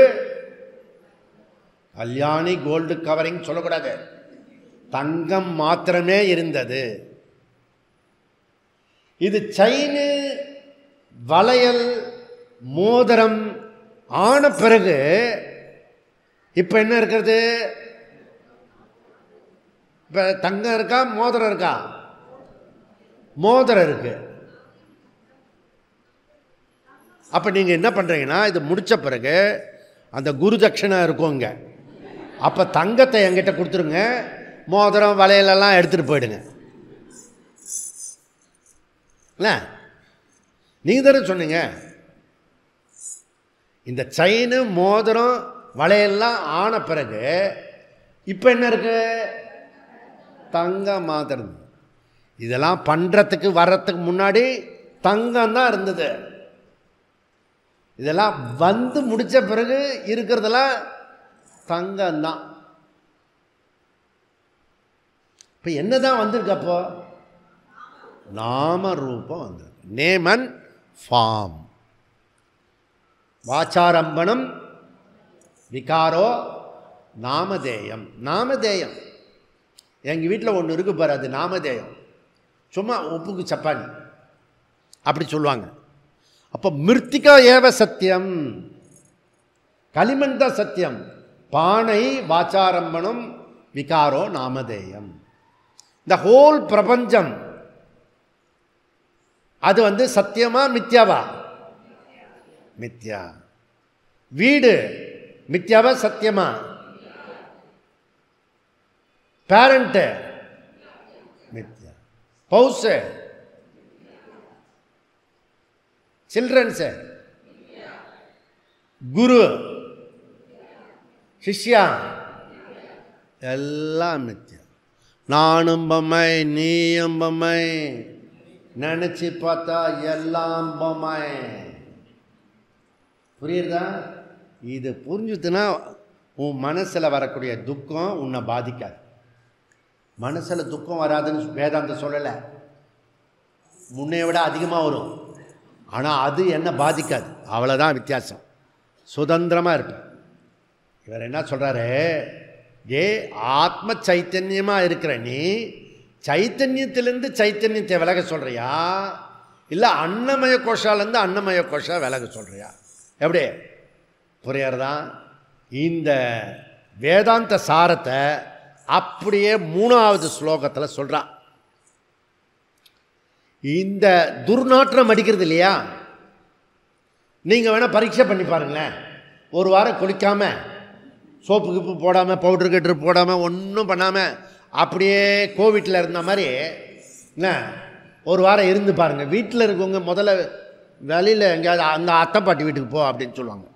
கல்யாணி கோல்டு கவரிங் சொல்லக்கூடாது, தங்கம் மாத்திரமே இருந்தது. இது செயின், வளையல், மோதிரம் ஆன பிறகு இப்போ என்ன இருக்கிறது, இப்போ தங்கம் இருக்கா, மோதிரம் இருக்கா, மோதிரம் இருக்கு. அப்போ நீங்கள் என்ன பண்ணுறீங்கன்னா, இது முடித்த பிறகு அந்த குரு தட்சணை இருக்கும் இங்கே, அப்போ தங்கத்தை என்கிட்ட கொடுத்துருங்க, மோதிரம் வளையலெல்லாம் எடுத்துகிட்டு போயிடுங்க. இல்லை, நீங்கள் தானே சொன்னீங்க. இந்த செயின், மோதிரம், வளையெல்லாம் ஆன பிறகு இப்போ என்ன இருக்கு, தங்கம் மாத்திரம். இதெல்லாம் பண்ணுறதுக்கு வர்றதுக்கு முன்னாடி தங்கம் தான் இருந்தது. இதெல்லாம் வந்து முடித்த பிறகு இருக்கிறதெல்லாம் தங்கம்தான். இப்போ என்ன தான் வந்திருக்கு, அப்போ நாம ரூபம் வந்திருக்கு. Name and form. வாச்சாரம்பணம் விகாரோ நாமதேயம். நாமதேயம் எங்கள் வீட்டில் ஒன்று இருக்கு பாரு, அது நாமதேயம். சும்மா உப்புக்கு சப்பானி அப்படி சொல்லுவாங்க. அப்போ மிருத்திகா ஏவ சத்தியம், களிமண் தான் சத்தியம். பானை வாச்சாரம்பணம் விகாரோ நாமதேயம். இந்த ஹோல் பிரபஞ்சம் அது சத்தியமா மித்யாவா? மித்யா. வீடு மித்யாவா சத்தியமா? பேரண்ட் மித்யா. பௌஸ், சில்ட்ரன்ஸ், குரு, சிஷ்யா எல்லாம் மித்யா. நானும் பொம்மை, நீயும் பொம்மை, நினச்சி பார்த்தா எல்லாம் பொம்மை. புரியுதா? இது புரிஞ்சுதுன்னா உன் மனசில் வரக்கூடிய துக்கம் உன்னை பாதிக்காது. மனசில் துக்கம் வராதுன்னு வேதாந்தம் சொல்லலை, முன்னைய விட அதிகமாக வரும். ஆனால் அது என்ன பாதிக்காது, அவ்வளோதான் வித்தியாசம். சுதந்திரமாக இருப்பேன். இவர் என்ன சொல்கிறாரு, ஏ ஆத்ம சைத்தன்யமாக இருக்கிற நீ சைத்தன்யத்திலேருந்து சைத்தன்யத்தை விலக சொல்கிறியா, இல்லை அன்னமய கோஷாலேருந்து அன்னமய கோஷா விலக சொல்கிறியா? எப்படி புரியறதா? இந்த வேதாந்த சாரத்தை அப்படியே 3வது ஸ்லோகத்தில் சொல்கிறா. இந்த துர்நாற்றம் அடிக்கிறது இல்லையா, நீங்கள் வேணால் பரீட்சை பண்ணி பாருங்களேன். ஒரு வாரம் குளிக்காமல், சோப்பு கிப்பு போடாமல், பவுட்ரு கெட்ரு போடாமல், ஒன்றும் பண்ணாமல் அப்படியே கோவிட்டில் இருந்த மாதிரி என்ன ஒரு வாரம் இருந்து பாருங்கள். வீட்டில் இருக்கவங்க முதல்ல வெளியில் எங்கேயாவது அந்த அத்தை பாட்டி வீட்டுக்கு போ அப்படின்னு சொல்லுவாங்க.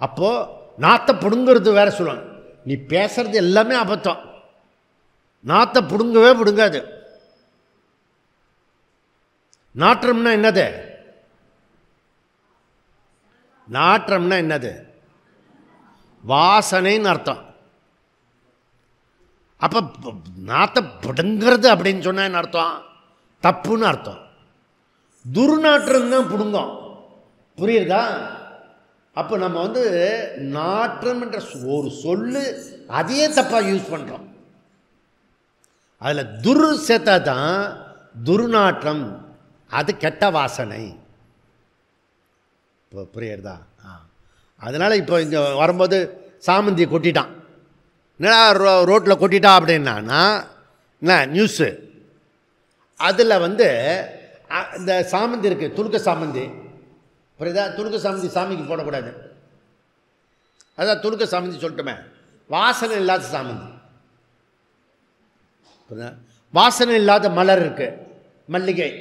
அப்போது நாத்தை பிடுங்கிறது வேற சொல்லுவாங்க. நீ பேசுறது எல்லாமே அபத்தம். நாத்தை பிடுங்கவே பிடுங்காது. நாற்றம்னா என்னது? நாற்றம்னா என்னது? வாசனைன்னு அர்த்தம். அப்போ நாத்தை பிடுங்கிறது அப்படின்னு சொன்னால் என்ன அர்த்தம்? தப்புன்னு அர்த்தம். துர்நாற்றம் தான் பிடுங்கும். புரியுதா? அப்போ நம்ம வந்து நாற்றம் என்ற ஒரு சொல்லு அதையே தப்பாக யூஸ் பண்ணுறோம். அதில் துர் சேர்த்தா தான் துர்நாற்றம், அது கெட்ட வாசனை. இப்போ புரியுறதா? அதனால் இப்போ இங்கே வரும்போது சாமந்தியை கொட்டிட்டான். என்னடா ரோட்டில் கொட்டிட்டான் அப்படின்னா என்ன நியூஸு? அதில் வந்து இந்த சாமந்தி இருக்குது, துலுக்க சாமந்தி. புரியுதா? துலுக்க சாமந்தி சாமிக்கு போடக்கூடாது. அதான் துலுக்க சாமந்தி சொல்லட்டுமே, வாசனை இல்லாத சாமந்தி. புரியுதா? வாசனை இல்லாத மலர் இருக்குது, மல்லிகை.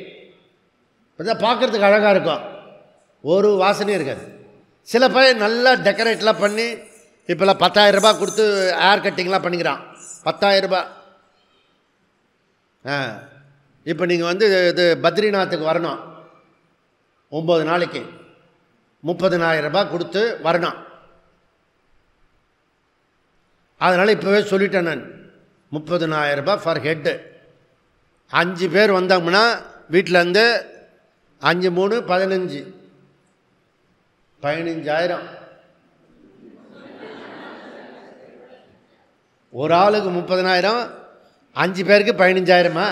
புரியுதா? பார்க்குறதுக்கு அழகாக இருக்கும், ஒரு வாசனையும் இருக்காது. சில பேர் நல்லா டெக்கரேட்லாம் பண்ணி இப்போல்லாம் 10,000 ரூபாய் கொடுத்து ஹேர் கட்டிங்லாம் பண்ணிக்கிறான். 10,000 ரூபாய். இப்போ நீங்கள் வந்து இது பத்ரிநாத்துக்கு வரணும், 9 நாளைக்கு 30,000 ரூபாய் கொடுத்து வரணும். அதனால் இப்போவே சொல்லிட்டேன் நான், 30,000 ரூபாய் ஃபார் ஹெட்டு. 5 பேர் வந்தாங்கன்னா வீட்டிலேருந்து 5 3 15 15,000. ஒரு ஆளுக்கு 30,000, 5 பேருக்கு 15,000மா?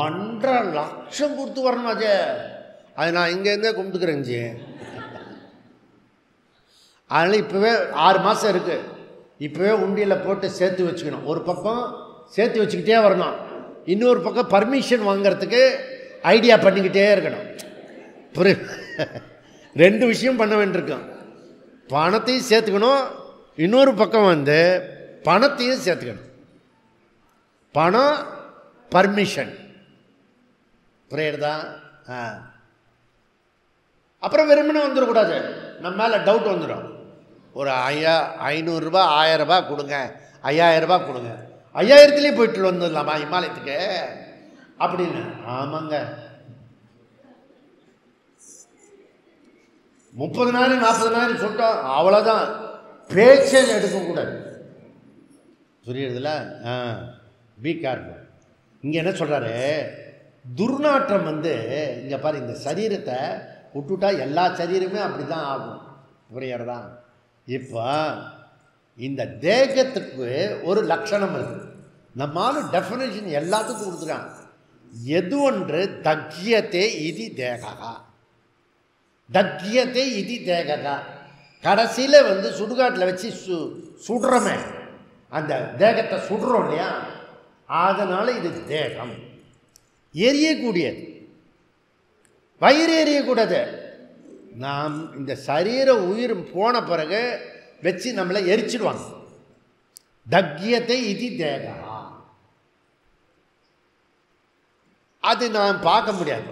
1.5 லட்சம் கொடுத்து வரணும். அது நான் இங்கேருந்தே கும்பிட்டுக்கிறேஞ்சி. அதனால் இப்போவே 6 மாதம் இருக்குது. இப்போவே உண்டியில் போட்டு சேர்த்து வச்சுக்கணும். ஒரு பக்கம் சேர்த்து வச்சுக்கிட்டே வரணும், இன்னொரு பக்கம் பர்மிஷன் வாங்கிறதுக்கு ஐடியா பண்ணிக்கிட்டே இருக்கணும். புரிய 2 விஷயம் பண்ண வேண்டியிருக்கும். பணத்தையும் சேர்த்துக்கணும், இன்னொரு பக்கம் வந்து பணத்தையும் சேர்த்துக்கணும். பணம், பர்மிஷன். புரியுறதா? அப்புறம் வெறுமனே வந்துடக்கூடாது, நம்ம மேலே டவுட் வந்துடும். ஒரு 500 ரூபாய் 1000 ரூபாய் கொடுங்க, 5000 ரூபாய் கொடுங்க, 5000த்துலேயே போயிட்டு வந்துடலாமா இமாலயத்துக்கு அப்படின்னு. ஆமாங்க, 30,000 40,000 சொல்லிட்டோம், அவ்வளோதான். பேச்சை எடுக்கக்கூடாது. புரியுறதுல? Be careful. இங்கே என்ன சொல்கிறாரு? துர்நாற்றம் வந்து இங்கே பாரு, இந்த சரீரத்தை விட்டுட்டா எல்லா சரீரமே அப்படி தான் ஆகும். புரியுறதா? இப்போ இந்த தேகத்துக்கு ஒரு லட்சணம் இருக்குது. நம்மால் டெஃபினேஷன் எல்லாத்துக்கும் கொடுத்துருக்காங்க. எது ஒன்று தக்கியத்தே இது தேகா, தக்கியத்தை இது தேகா. கடைசியில் வந்து சுடுகாட்டில் வச்சு சுடுறோமே, அந்த தேகத்தை சுடுறோம் இல்லையா, அதனால் இது தேகம். எரியக்கூடியது, வயிறு எரியக்கூடாது. நாம் இந்த சரீர உயிர் போன பிறகு வச்சு நம்மளை எரிச்சிடுவாங்க. தக்கியத்தை இது தேகா, அது நாம் பார்க்க முடியாது.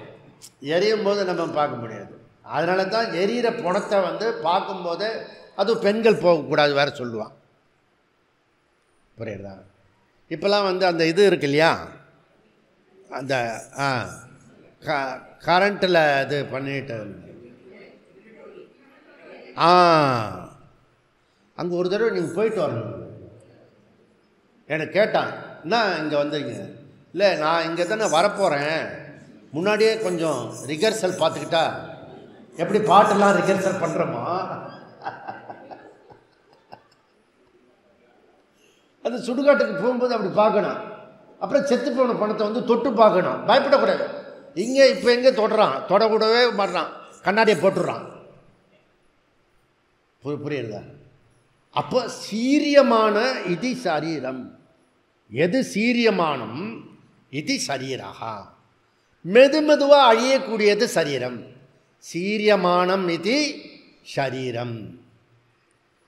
எரியும் போது நம்ம பார்க்க முடியாது. அதனால தான் எரியிற பணத்தை வந்து பார்க்கும்போது அது பெண்கள் போகக்கூடாது வேறு சொல்லுவான். புரியுறதா? இப்போல்லாம் வந்து அந்த இது இருக்கு இல்லையா, அந்த கரண்ட்டில் இது பண்ணிட்டு அங்கே ஒரு தடவை நீங்கள் போயிட்டு வரணும். எனக்கு கேட்டான், என்ன இங்கே வந்தீங்க? இல்லை, நான் இங்கே தானே வரப்போகிறேன், முன்னாடியே கொஞ்சம் ரிஹர்சல் பார்த்துக்கிட்டா எப்படி பாட்டெல்லாம் ரிஹர்சல் பண்ணுறோமோ அது சுடுகாட்டுக்கு போகும்போது அப்படி பார்க்கணும். அப்புறம் செத்து போன பணத்தை வந்து தொட்டு பார்க்கணும், பயப்படக்கூடாது. இங்கே இப்போ எங்கே தொடுறான், தொடக்கூடவே மாட்டான், கண்ணாடியை போட்டுடுறான். புரியுறதா? அப்போ சீரியமான இது சரீரம். எது சீரியமானம் இது சரீரா. மெதுமெதுவாக அழியக்கூடியது சரீரம். சீரியமானம் இது ஷரீரம்.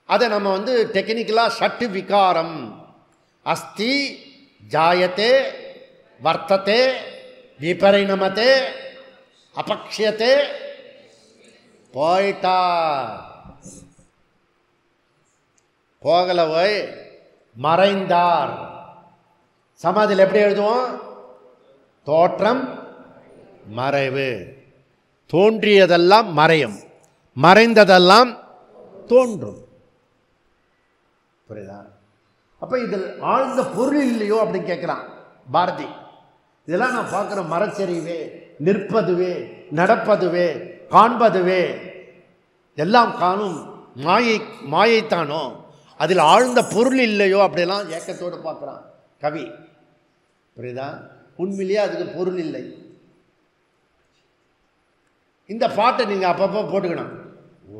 அதை நம்ம டெக்னிக்கலாக ஷட்டு விகாரம் அஸ்தி ஜாயத்தே வர்த்ததே விபரிணமத்தே அபக்ஷியத்தே போயிட்டா போகல போய் மறைந்தார். சமாதியில் எப்படி எழுதுவோம்? தோற்றம் மறைவு. தோன்றியதெல்லாம் மறையும், மறைந்ததெல்லாம் தோன்றும். புரியுதா? அப்போ இதில் ஆழ்ந்த பொருள் இல்லையோ அப்படின்னு கேட்குறான் பாரதி. இதெல்லாம் நான் பார்க்குற மரச்சரிவே, நிற்பதுவே, நடப்பதுவே, காண்பதுவே எல்லாம் காணும் மாயைத்தானோ, அதில் ஆழ்ந்த பொருள் இல்லையோ அப்படிலாம் ஏக்கத்தோடு பார்க்குறான் கவி. புரியுதா? உண்மையிலேயே அதுக்கு பொருள் இல்லை. இந்த பாட்டை நீங்கள் அப்பப்போ போட்டுக்கணும்.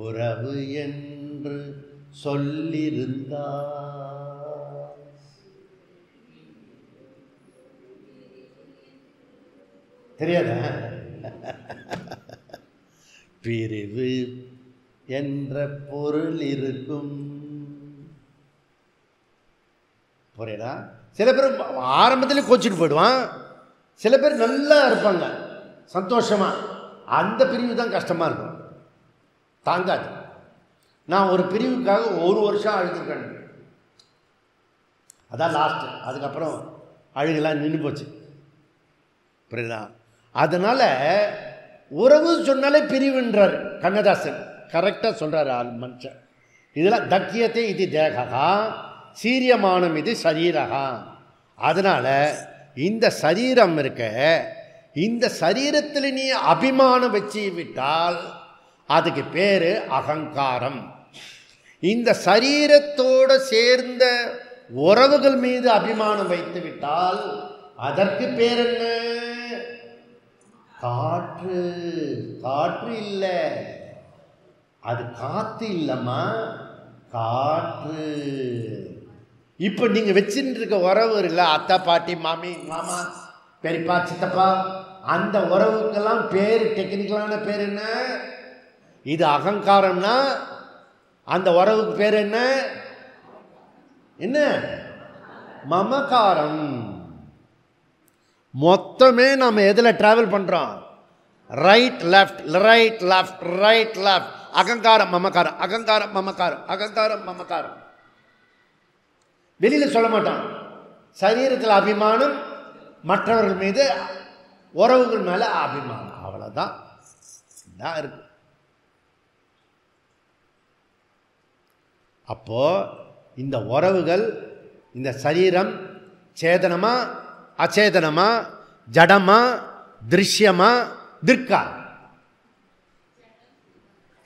உறவு என்று சொல்லியிருந்தா தெரியாத பிரிவு என்ற பொருள் இருக்கும். புரியுதா? சில பேர் ஆரம்பத்தில் கோச்சிட்டு போயிடுவான், சில பேர் நல்லா இருப்பாங்க சந்தோஷமாக. அந்த பிரிவு தான் கஷ்டமாக இருக்கும், தாங்காது. நான் ஒரு பிரிவுக்காக 1 வருஷம் அழுதுருக்கேன். அதான் லாஸ்ட்டு. அதுக்கப்புறம் அழுகெல்லாம் நின்று போச்சு. புரியுதா? அதனால் உறவு சொன்னாலே பிரிவுன்றார் கண்ணதாசன். கரெக்டாக சொல்கிறார் ஆள் மனுஷன். இதெல்லாம் தக்கியத்தை இது தேகா, சீரியமானம் இது சரீரகா. அதனால் இந்த சரீரம் இருக்க, இந்த சரீரத்தில் நீ அபிமானம் வச்சு விட்டால் அதுக்கு பேர் அகங்காரம். இந்த சரீரத்தோடு சேர்ந்த உறவுகள் மீது அபிமானம் வைத்து விட்டால் அதற்கு பேர் என்ன? காற்று. காற்று இல்லை, அது காற்று இல்லைம்மா, காற்று. இப்போ நீங்கள் வச்சுட்டு இருக்க உறவு இல்லை, அத்தா பாட்டி மாமி மாமா பெரியப்பா சித்தப்பா, அந்த உறவுக்கெல்லாம் பேர், டெக்னிக்கலான பேர் என்ன? இது அகங்காரம்னா அந்த உறவுக்கு பேர் என்ன? என்ன? மமகாரம். மொத்தமே நம்ம எதில் ட்ராவல் பண்ணுறோம்? Right left, right left, right left. அகங்காரம் மமகாரம், அகங்காரம் மமகாரம், அகங்காரம் மமகாரம். வெளியில் சொல்ல மாட்டான். சரீரத்தில் அபிமானம், மற்றவர்கள் மீது உறவுகள் மேலே அபிமானம், அவ்வளோதான் தான் இருக்கு. அப்போது இந்த உறவுகள், இந்த சரீரம் சேதனமா அச்சேதனமா, ஜடமா திருஷ்யமா திர்க்கா?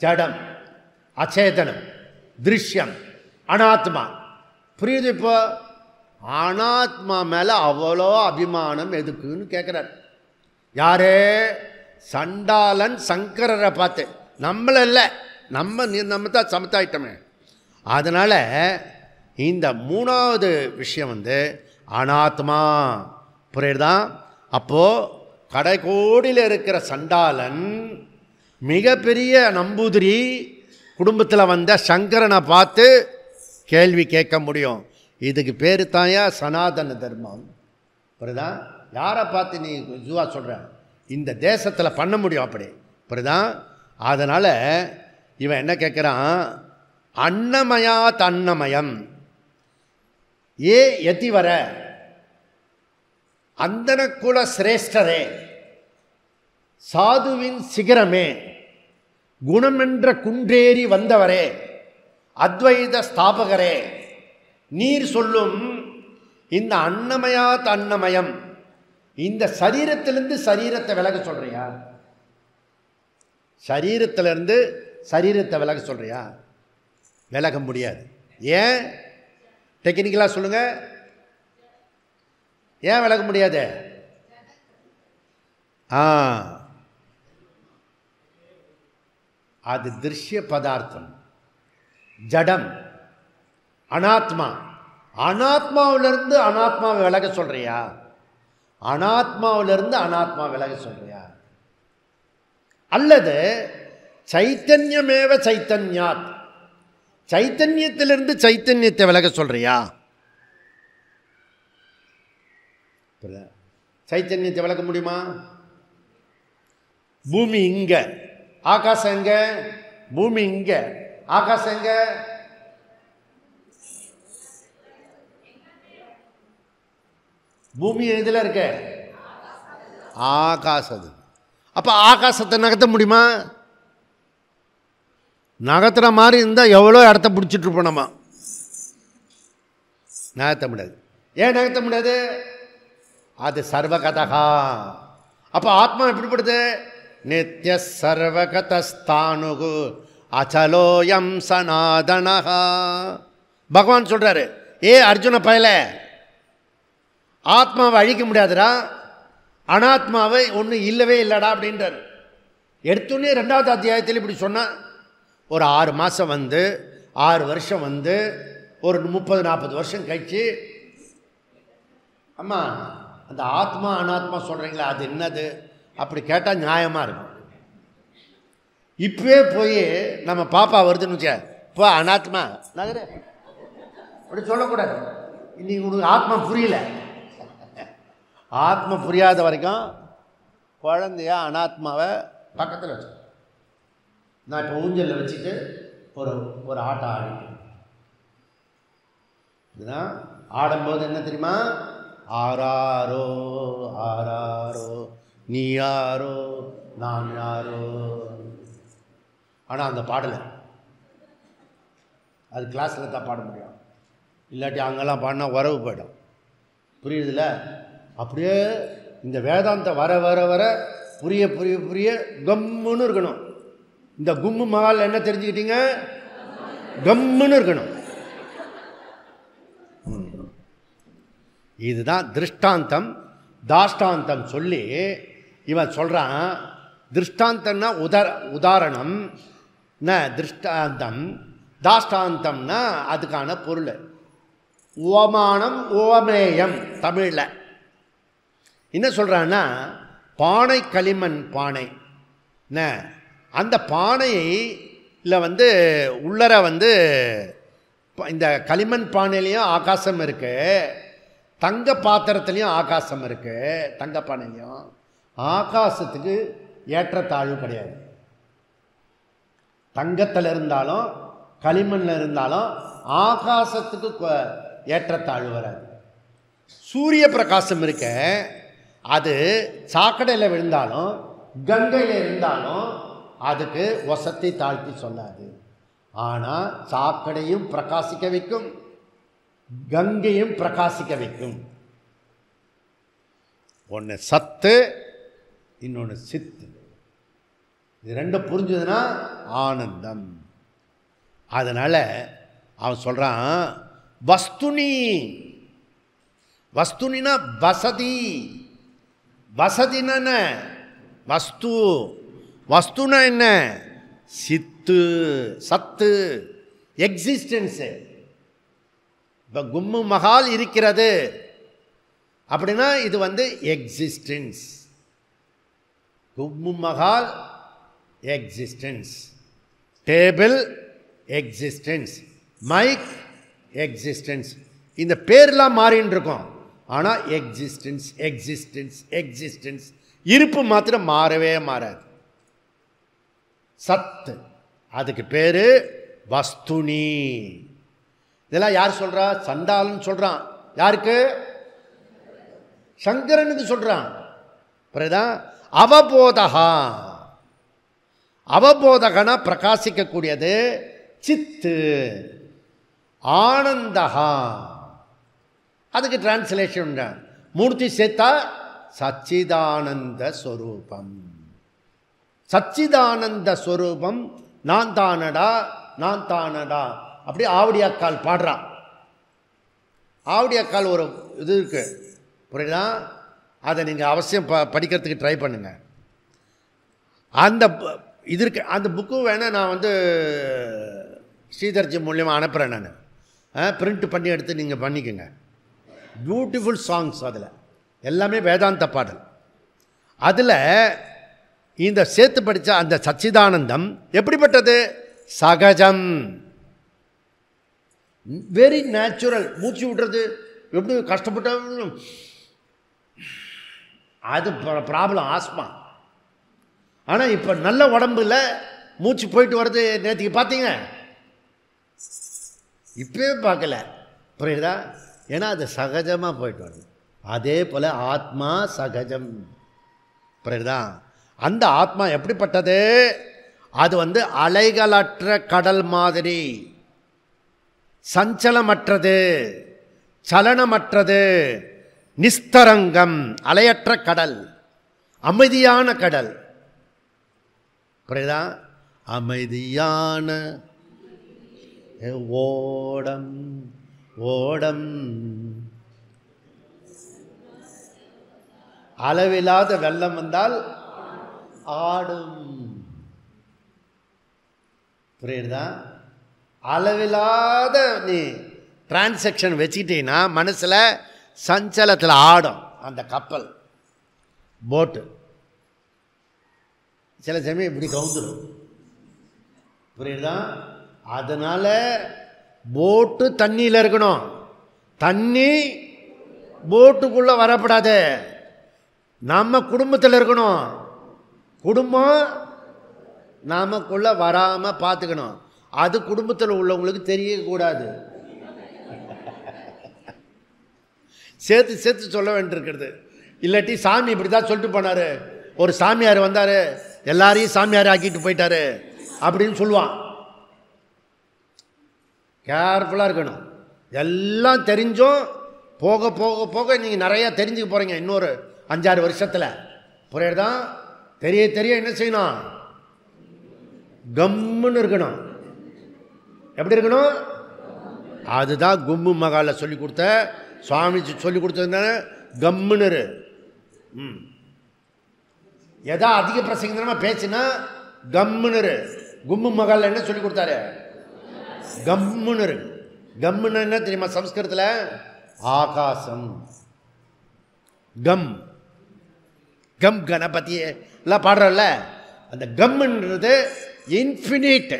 ஜடம், அச்சேதனம், திருஷ்யம், அனாத்மா. புரியுது? இப்போ அனாத்மா மேலே அவ்வளோ அபிமானம் எதுக்குன்னு கேட்குறார். யாரே? சண்டாளன் சங்கரரை பார்த்து. நம்மள இல்லை, நம்ம தான் சமத்தாயிட்டோமே. அதனால் இந்த 3வது விஷயம் அனாத்மா. புரியுதா? அப்போது கடைக்கோடியில் இருக்கிற சண்டாளன் மிகப்பெரிய நம்பூதிரி குடும்பத்தில் வந்த சங்கரனை பார்த்து கேள்வி கேட்க முடியும். இதுக்கு பேர் தாயா சனாதன தர்மம். புரியுதா? யாரை பார்த்து நீ ஜூவா சொல்கிற? இந்த தேசத்தில் பண்ண முடியும் அப்படி. புரியுதா? அதனால் இவன் என்ன கேட்குறான்? அன்னமயா தன்னமயம் ஏ யதிவர அந்தனக்குல சிரேஷ்டரே, சாதுவின் சிகரமே, குணமென்ற குன்றேறி வந்தவரே, அத்வைத ஸ்தாபகரே, நீர் சொல்லும் இந்த அன்னமயா தன்னமயம், இந்த சரீரத்திலிருந்து சரீரத்தை விலக சொல்றியா? சரீரத்திலிருந்து சரீரத்தை விலக சொல்றியா? விலக முடியாது. ஏன்? டெக்னிக்கலாக சொல்லுங்க, ஏன் விலக முடியாது? அது திருஷ்ய பதார்த்தம், ஜடம், அனாத்மா. அனாத்மாவிலிருந்து அனாத்மாவை விலக சொல்றியா? அனாத்மாவிலிருந்து அனாத்மா விலக சொல்றியா? அல்லது சைத்தன்யமேவ சைத்தன்யாத், சைத்தன்யத்திலிருந்து சைத்தன்யத்தை விலக சொல்றியா? சைத்தன்யத்தை விளக்க முடியுமா? பூமி இங்க, ஆகாசம் எங்க? பூமி இங்க, ஆகாசம் எங்க? பூமி எதில் இருக்க? ஆகாசம். அப்போ ஆகாசத்தை நகர்த்த முடியுமா? நகர்த்துற மாதிரி இருந்தால் எவ்வளோ இடத்த பிடிச்சிட்டு இருப்போம் நம்ம. நகர்த்த முடியாது. ஏன் நகர்த்த முடியாது? அது சர்வகதா. அப்போ ஆத்மா எப்படிப்படுது? நித்திய சர்வகதஸ்தானுகு அச்சலோயம் சனாதனஹா. பகவான் சொல்கிறாரு, ஏ அர்ஜுன பயல, ஆத்மாவை அழிக்க முடியாதுடா, அனாத்மாவை ஒன்றும் இல்லவே இல்லைடா அப்படின்றார். எடுத்தோடனே 2வது அத்தியாயத்தில் இப்படி சொன்னால், ஒரு 6 மாதம் வந்து 6 வருஷம் வந்து ஒரு 30-40 வருஷம் கழிச்சு, அம்மா அந்த ஆத்மா அனாத்மா சொல்கிறீங்களா, அது என்னது அப்படி கேட்டால் நியாயமாக இருக்கும். இப்போவே போய் நம்ம பாப்பா வருதுன்னு வச்ச, இப்போ அனாத்மா நகரு அப்படி சொல்லக்கூடாது. இன்னைக்கு உனக்கு ஆத்மா புரியல. ஆத்மா புரியாத வரைக்கும் குழந்தைய அனாத்மாவை பக்கத்தில் வச்சு, நான் இப்போ ஊஞ்சலில் வச்சுட்டு ஒரு ஆட்டம் ஆடிட்டேன். இதுதான் ஆடும்போது என்ன தெரியுமா? ஆராரோ ஆராரோ நீ யாரோ நான் யாரோ. ஆனால் அந்த பாடலை அது கிளாஸில் தான் பாட முடியும், இல்லாட்டி அங்கெல்லாம் பாடினா உறவு போயிடும். புரியுதுல்ல? அப்படியே இந்த வேதாந்தம் வர வர வர புரிய புரிய புரிய கம்முன்னு இருக்கணும். இந்த கும்மு மகால் என்ன தெரிஞ்சுக்கிட்டீங்க? கம்முன்னு இருக்கணும். இதுதான் திருஷ்டாந்தம் தாஷ்டாந்தம் சொல்லி இவன் சொல்கிறான். திருஷ்டாந்தம்னா உதாரணம், திருஷ்டாந்தம். தாஷ்டாந்தம்னா அதுக்கான பொருள். உவமானம் உவமேயம். தமிழில் என்ன சொல்கிறான்னா, பானை களிமண் பானை, அந்த பானையில் வந்து உள்ளர வந்து இந்த களிமண் பானையிலையும் ஆகாசம் இருக்குது, தங்க பாத்திரத்துலேயும் ஆகாசம் இருக்குது. தங்க பானையிலையும் ஆகாசத்துக்கு ஏற்றத்தாழ்வு கிடையாது. தங்கத்தில் இருந்தாலும் களிமண்ணில் இருந்தாலும் ஆகாசத்துக்கு ஏற்றத்தாழ்வு வராது. சூரிய பிரகாசம் இருக்க, அது சாக்கடையில் விழுந்தாலும் கங்கையில் இருந்தாலும் அதுக்கு வசத்தை தாழ்த்தி சொல்லாது. ஆனால் சாக்கடையும் பிரகாசிக்க வைக்கும், கங்கையும் பிரகாசிக்க வைக்கும். ஒன்று சத்து, இன்னொன்று சித்து. இது ரெண்டும் புரிஞ்சதுன்னா ஆனந்தம். அதனால் அவன் சொல்கிறான், வஸ்துனி. வஸ்துனினா வசதி. வசதினா என்ன? வஸ்து. வஸ்துனா என்ன? சித்து, சத்து, எக்ஸிஸ்டன்ஸு. இப்போ கும்மு மகால் இருக்கிறது அப்படின்னா இது வந்து எக்ஸிஸ்டன்ஸ். கும்மு மகால் existence, table existence, mic existence. இந்த பேர்லாம் மாறின்னு இருக்கும், ஆனால் எக்ஸிஸ்டன்ஸ் எக்ஸிஸ்டன்ஸ் எக்ஸிஸ்டன்ஸ். இருப்பு மாத்திரம் மாறவே மாறாது. சத்து, அதுக்கு பேர் வஸ்துனி. இதெல்லாம் யார் சொல்கிறா? சண்டாளன் சொல்கிறான். யாருக்கு? சங்கரனுக்கு சொல்கிறான். புரியுதா? அவபோதகா. அவபோதகனா பிரகாசிக்கக்கூடியது. சித்து, ஆனந்தகா. அதுக்கு டிரான்ஸ்லேஷன் மூர்த்தி சேர்த்தா சச்சிதானந்த ஸ்வரூபம். சச்சிதானந்த ஸ்வரூபம் நான் தானடா, நான் தானடா. அப்படி ஆவடி அக்கால் பாடுறான். ஆவடி அக்கால் ஒரு இது இருக்கு, புரியுதா? அதை நீங்கள் அவசியம் படிக்கிறதுக்கு ட்ரை பண்ணுங்கள். அந்த இது இருக்கு. அந்த புக்கு வேணால் நான் வந்து ஸ்ரீதர்ஜி மூலியமாக அனுப்புகிறேன். நான் பிரிண்ட் பண்ணி எடுத்து நீங்கள் பண்ணிக்கோங்க. பியூட்டிஃபுல் சாங்ஸ், அதில் எல்லாமே வேதாந்த பாடல். அதில் இந்த சேர்த்து படித்த அந்த சச்சிதானந்தம் எப்படிப்பட்டது? சகஜம், வெரி நேச்சுரல். மூச்சு விடுறது எப்படி கஷ்டப்பட்ட, அது ப்ராப்ளம், ஆஸ்மா. ஆனால் இப்போ நல்ல உடம்புல மூச்சு போயிட்டு வர்றது நேற்றுக்கு பார்த்தீங்க, இப்போவே பார்க்கல, புரியுதா? ஏன்னா அது சகஜமாக போயிட்டு வருது. அதே போல் ஆத்மா சகஜம், புரியுதா? அந்த ஆத்மா எப்படிப்பட்டது? அது அலைகளற்ற கடல் மாதிரி, சஞ்சலமற்றது, சலனமற்றது, நிஸ்தரங்கம், அலையற்ற கடல், அமைதியான கடல், புரியுதா? அமைதியான ஓடம் ஓடம், அளவில்லாத வெள்ளம் வந்தால் ஆடும், புரியுதா? அளவில்லாத நீ டிரான்சாக்ஷன் வச்சுக்கிட்டீங்கன்னா மனசில் சஞ்சலத்தில் ஆடும் அந்த கப்பல், போட்டு. சில சமயம் இப்படி கவுந்துடும், புரியுதா? அதனால் போட்டு தண்ணியில் இருக்கணும், தண்ணி போட்டுக்குள்ளே வரப்படாது. நம்ம குடும்பத்தில் இருக்கணும், குடும்பம் நமக்குள்ளே வராமல் பார்த்துக்கணும். அது குடும்பத்தில் உள்ளவங்களுக்கு தெரியக்கூடாது. சேர்த்து சேர்த்து சொல்ல வேண்டியிருக்கிறது. இல்லாட்டி சாமி இப்படி தான் சொல்லிட்டு போனார், ஒரு சாமியார் வந்தார், எல்லாரையும் சாமியார் ஆக்கிட்டு போயிட்டாரு அப்படின்னு சொல்லுவான். கேர்ஃபுல்லாக இருக்கணும். எல்லாம் தெரிஞ்சும் போக போக போக நீங்கள் நிறையா தெரிஞ்சுக்க போகிறீங்க இன்னொரு 5-6 வருஷத்தில், புரியுதா? தெரிய தெரிய என்ன செய்யணும்? கம்முன்னு இருக்கணும். எப்படி இருக்கணும்? அதுதான் கும்பு மகால சொல்லி கொடுத்த, சுவாமி சொல்லி கொடுத்தது கம்முன்னு. எதா அதிக பிரசங்கமாக பேசினா கம்முன்னு. கும்பு மகால என்ன சொல்லி கொடுத்தாரு? கம்முன்னு. கம்முன்னு என்ன தெரியுமா சம்ஸ்கிருதத்தில்? ஆகாசம். கம் கம் கணபதி எல்லாம் பாடுறல்ல, அந்த கம்ன்றது இன்ஃபினிட்,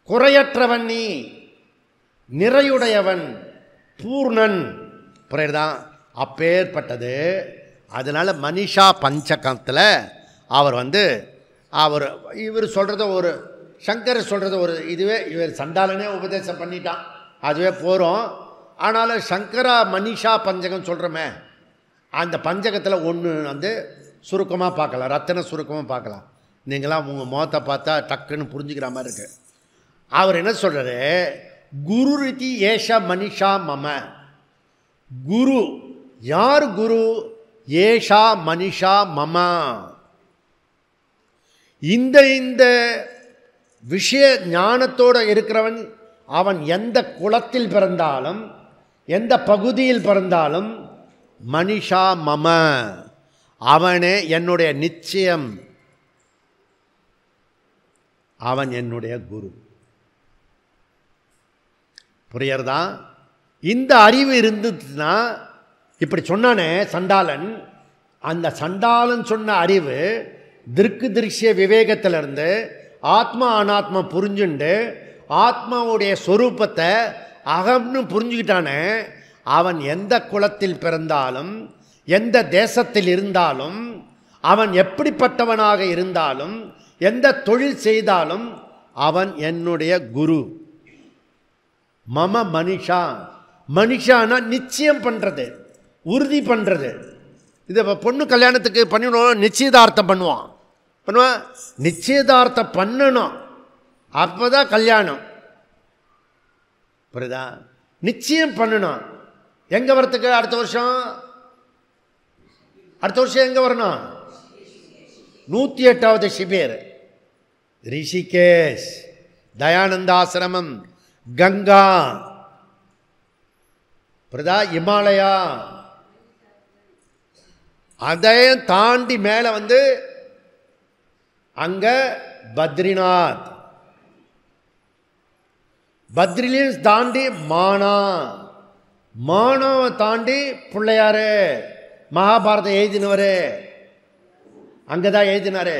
குறையற்றவன், நீ நிறையுடையவன், பூர்ணன், புரியுதா? அப்பேற்பட்டது. அதனால் மனிஷா பஞ்சகத்தில் அவர் அவர் இவர் சொல்கிறத ஒரு சங்கர் சொல்கிறத ஒரு இதுவே இவர் சண்டாலனே உபதேசம் பண்ணிட்டான், அதுவே போகிறோம். ஆனாலும் சங்கரா மனிஷா பஞ்சகம் சொல்கிறோமே, அந்த பஞ்சகத்தில் ஒன்று சுருக்கமாக பார்க்கலாம், ரத்தன சுருக்கமாக பார்க்கலாம். நீங்களாம் உங்கள் முகத்தை பார்த்தா டக்குன்னு புரிஞ்சுக்கிற மாதிரி இருக்கு. அவர் என்ன சொல்கிறாரு? குரு ரீதி ஏஷ மனிஷா மம. குரு யார்? குரு ஏஷா மனிஷா மம. இந்த விஷய ஞானத்தோடு இருக்கிறவன், அவன் எந்த குலத்தில் பிறந்தாலும் எந்த பகுதியில் பிறந்தாலும் மனிஷா மம, அவனே என்னுடைய நிச்சயம், அவன் என்னுடைய குரு. புரியறதா? இந்த அறிவு இருந்துச்சுன்னா, இப்படி சொன்னானே சண்டாளன், அந்த சண்டாளன் சொன்ன அறிவு திருக்கு திருஷ்ய விவேகத்திலிருந்து ஆத்மா அனாத்மா புரிஞ்சுண்டு ஆத்மாவுடைய சொரூபத்தை அகம்னு புரிஞ்சுக்கிட்டானே, அவன் எந்த குலத்தில் பிறந்தாலும் எந்த தேசத்தில் இருந்தாலும் அவன் எப்படிப்பட்டவனாக இருந்தாலும் எந்த தொழில் செய்தாலும் அவன் என்னுடைய குரு. மம மனிஷா. மனிஷானா நிச்சயம் பண்ணுறது, உறுதி பண்ணுறது. இதை பொண்ணு கல்யாணத்துக்கு பண்ணிடணும், நிச்சயதார்த்தம் பண்ணுவான். நிச்சயதார்த்தம் பண்ணணும், அப்போ தான் கல்யாணம், புரியுதா? நிச்சயம் பண்ணணும். எங்கே வரத்துக்கு? அடுத்த வருஷம் எங்கே வரணும்? 108வது சிபிர், ரிஷிகேஷ், தயானந்த ஆசிரமம், கங்கா, புரியுதா? இமாலயா, அதையும் தாண்டி மேலே அங்கே பத்ரிநாத், பத்ரிலையும் தாண்டி மானாவை தாண்டி பிள்ளையாரு மகாபாரதம் எழுதினவர் அங்கே தான் எழுதினார்.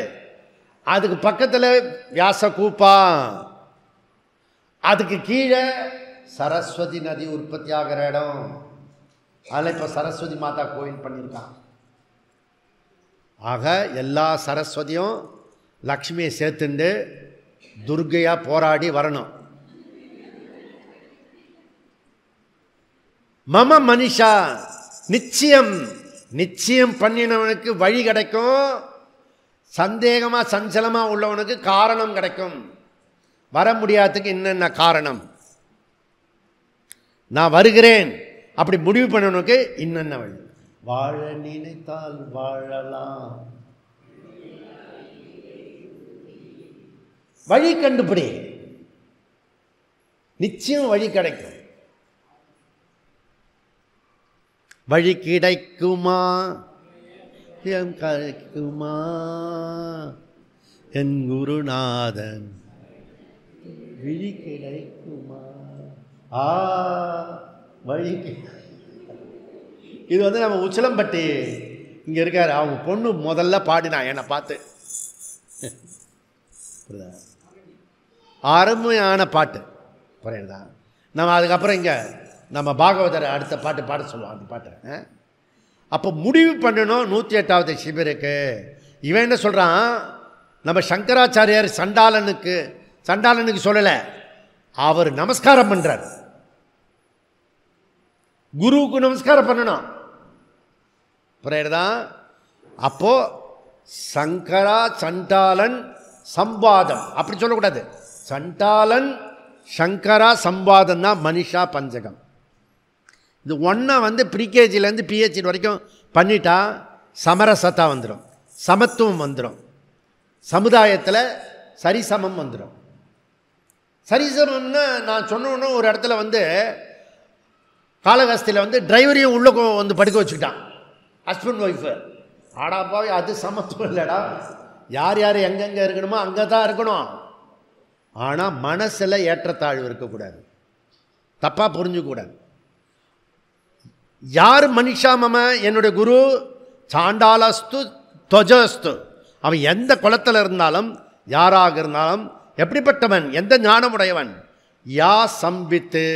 அதுக்கு பக்கத்தில் வியாச கூப்பா, அதுக்கு கீழே சரஸ்வதி நதி உற்பத்தி ஆகிற இடம். அதில் இப்போ சரஸ்வதி மாதா கோயில் பண்ணியிருக்கான். ஆக எல்லா சரஸ்வதியும் லக்ஷ்மியை சேர்த்துண்டு துர்கையாக போராடி வரணும். மம மனிஷா, நிச்சயம் பண்ணினவனுக்கு வழி கிடைக்கும். சந்தேகமாக சஞ்சலமாக உள்ளவனுக்கு காரணம் கிடைக்கும். வர முடியாததுக்கு என்னென்ன காரணம், நான் வருகிறேன் அப்படி முடிவு பண்ணவனுக்கு இன்னென்ன வழி. வாழ நினைத்தால் வாழலாம், வழி கண்டுபிடி, நிச்சயம் வழி கிடைக்கும். வழி கிடைக்குமா கிடைக்குமா என் குருநாதன், விழி கிடைக்குமா வழி. இது வந்து நம்ம உச்சலம்பட்டி இங்கே இருக்கார், அவங்க பொண்ணு முதல்ல பாடினா என்னை பார்த்து. அருமையான பாட்டு புரியுதா. நம்ம அதுக்கப்புறம் இங்கே நம்ம பாகவதர் அடுத்த பாட்டு பாட சொல்லுவோம். அந்த பாட்டை அப்போ முடிவு பண்ணணும். 108வது சிபிருக்கு இவன் என்ன சொல்கிறான், நம்ம சங்கராச்சாரியார் சண்டாளனுக்கு சொல்லலை, அவர் நமஸ்காரம் பண்ணுறார். குருவுக்கு நமஸ்காரம் பண்ணணும் புரியுதா. அப்போ சங்கரா சண்டாளன் சம்பாதம் அப்படி சொல்லக்கூடாது. சண்டாளன் சங்கரா சம்பாதம் தான் மனிஷா பஞ்சகம். இது ஒன்றை வந்து ப்ரீகேஜிலேருந்து பிஹெச்டி வரைக்கும் பண்ணிட்டா சமரசத்தா வந்துடும், சமத்துவம் வந்துடும், சமுதாயத்தில் சரிசமம் வந்துடும். சரிசமம்னா நான் சொன்னோன்னு ஒரு இடத்துல வந்து காலகாஸ்தியில் வந்து டிரைவரையும் உள்ளே வந்து படுக்க வச்சுக்கிட்டான் ஹஸ்பண்ட் ஒய்ஃபு. ஆடாப்பாவே அது சமத்துவம் இல்லைடா. யார் யார் எங்கெங்கே இருக்கணுமோ அங்கே தான் இருக்கணும். ஆனால் மனசில் ஏற்றத்தாழ்வு இருக்கக்கூடாது, தப்பாக புரிஞ்சுக்கூடாது. யார் மனிஷா மம, என்னுடைய குரு சாண்டாலஸ்து தொஜஸ்து, அவன் எந்த குலத்தில் இருந்தாலும் யாராக இருந்தாலும் எப்படிப்பட்டவன், எந்த ஞானமுடையவன், யா சம்பித்து,